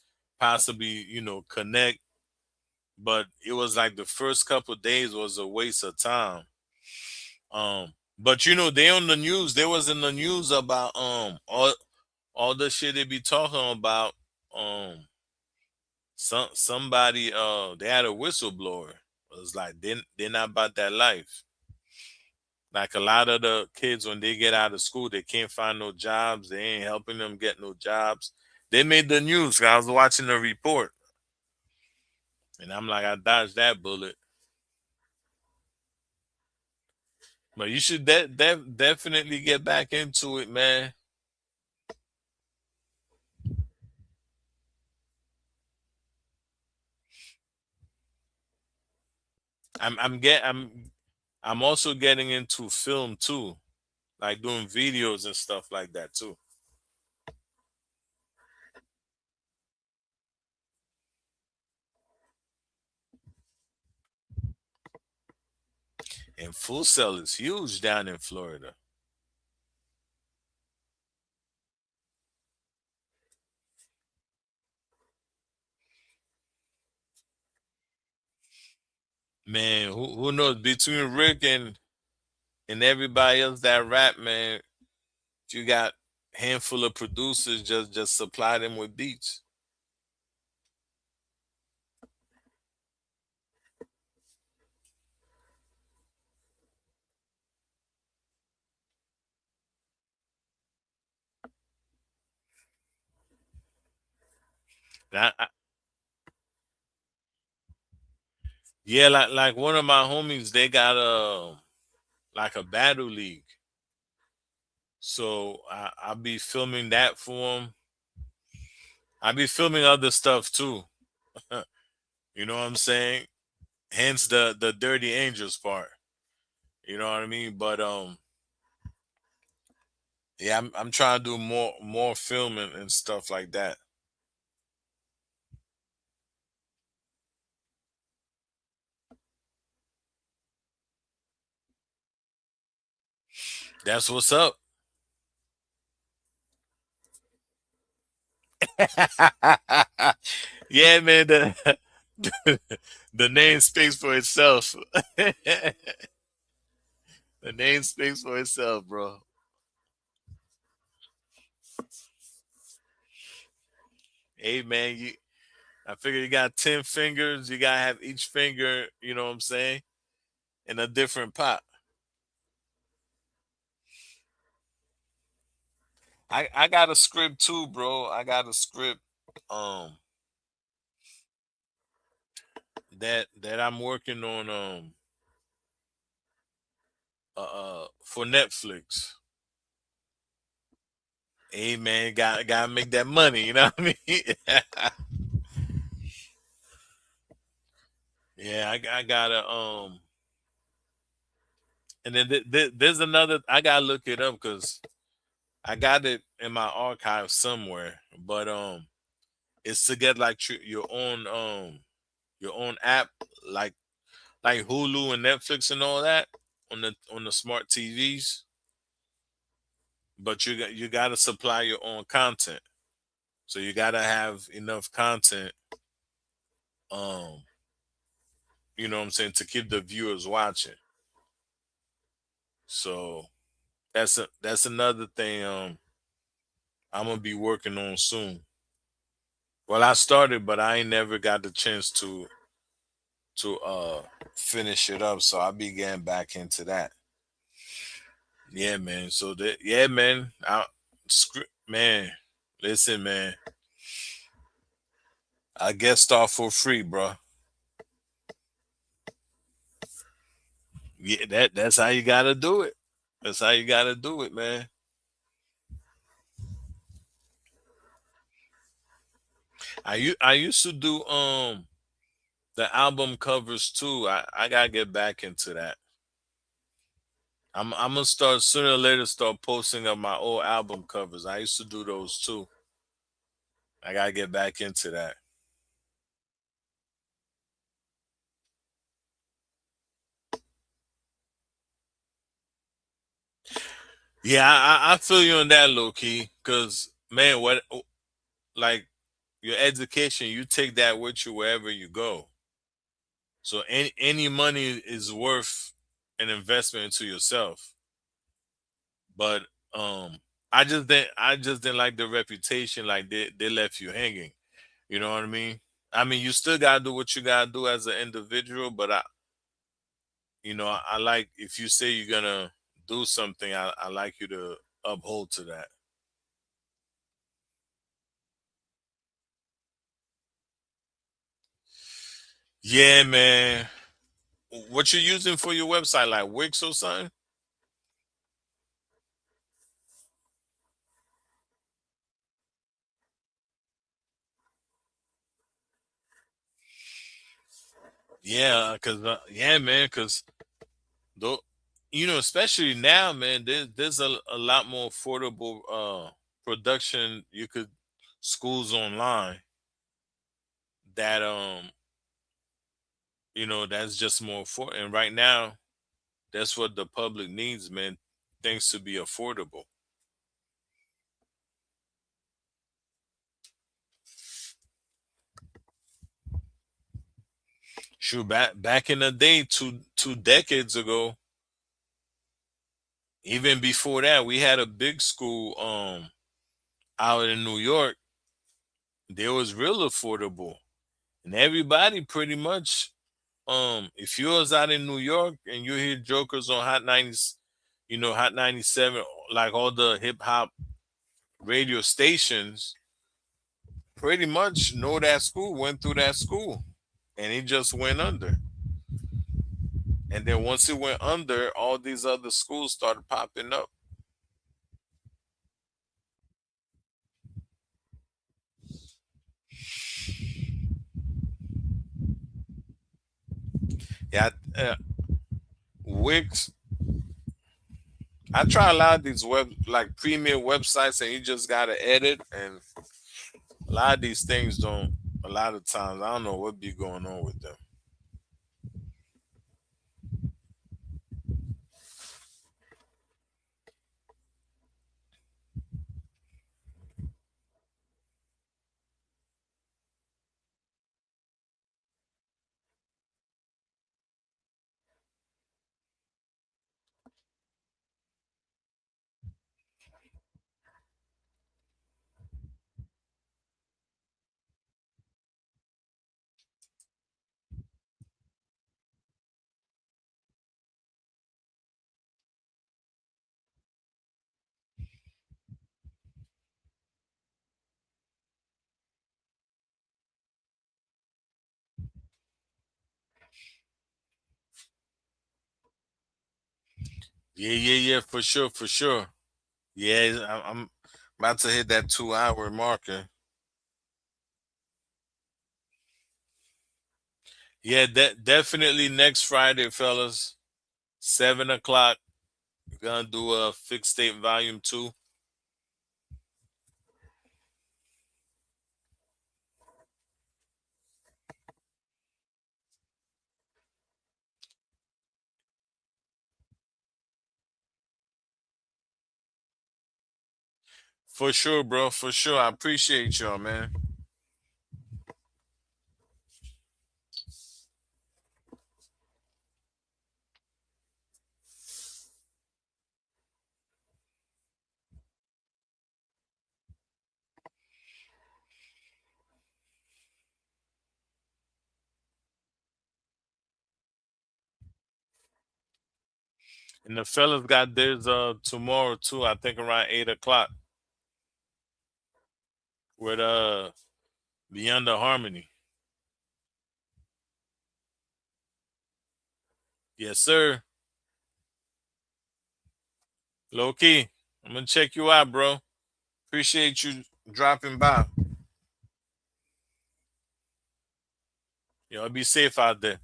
possibly connect. But it was like the first couple of days was a waste of time. But they on the news. They was in the news about all the shit they be talking about. Somebody they had a whistleblower. It was like they're not about that life. Like a lot of the kids when they get out of school, they can't find no jobs. They ain't helping them get no jobs. They made the news. I was watching the report, and I'm like, I dodged that bullet. But you should definitely get back into it, man. I'm also getting into film too, like doing videos and stuff like that too. And Full Sail is huge down in Florida. Man, who knows between Rick and everybody else that rap, man, you got handful of producers just supply them with beats. Yeah, like one of my homies, they got like a battle league. So I'll be filming that for them. I'll be filming other stuff too. You know what I'm saying? Hence the Dirty Angels part. You know what I mean? But yeah, I'm trying to do more filming and stuff like that. That's what's up. Yeah, man. The name speaks for itself. The name speaks for itself, bro. Hey man, you I figure you got 10 fingers, you gotta have each finger, you know what I'm saying, in a different pot. I got a script too, bro. I got a script um that I'm working on for Netflix. Hey man, gotta make that money, you know what I mean? Yeah, I gotta and then there's another I gotta look it up because I got it in my archive somewhere, but it's to get like your own app like Hulu and Netflix and all that on the smart TVs, but you got to supply your own content. So you got to have enough content um you know what I'm saying to keep the viewers watching. So that's another thing I'm going to be working on soon. Well, I started but I ain't never got the chance to finish it up, so I'll be getting back into that. Yeah, man. So that yeah, man. Man, listen, man. I guest star for free, bro. Yeah, that's how you gotta do it. That's how you gotta do it, man. I used to do the album covers too. I gotta get back into that. I'm gonna start sooner or later start posting up my old album covers. I used to do those too. I gotta get back into that. Yeah, I feel you on that, low key. Cause man, what like your education, you take that with you wherever you go. So any money is worth an investment into yourself. But I just didn't like the reputation like they left you hanging. You know what I mean? I mean you still gotta do what you gotta do as an individual, but I like if you say you're gonna do something, I like you to uphold to that. Yeah, man. What you using for your website, like Wix or something? Yeah, cause yeah, man, cause though especially now, man, there's a lot more affordable production you could schools online that that's just more affordable. And right now, that's what the public needs, man. Things to be affordable. Sure, back in the day, two decades ago, even before that, we had a big school out in New York. They was real affordable, and everybody pretty much if you was out in New York and you hear jokers on Hot 90s, Hot 97, like all the hip hop radio stations, pretty much know that school, went through that school, and it just went under. And then once it went under, all these other schools started popping up. Yeah, Wix. I try a lot of these like premium websites, and you just gotta edit, and a lot of these things don't. A lot of times, I don't know what be going on with them. Yeah, for sure, for sure. Yeah, I'm about to hit that 2 hour marker. Yeah, definitely next Friday, fellas. 7 o'clock. We're gonna do a fixed state volume two. For sure, bro. For sure. I appreciate y'all, man. And the fellas got theirs tomorrow too, I think around 8 o'clock with Beyond the Harmony. Yes, sir. Low key. I'm gonna check you out, bro. Appreciate you dropping by. Y'all be safe out there.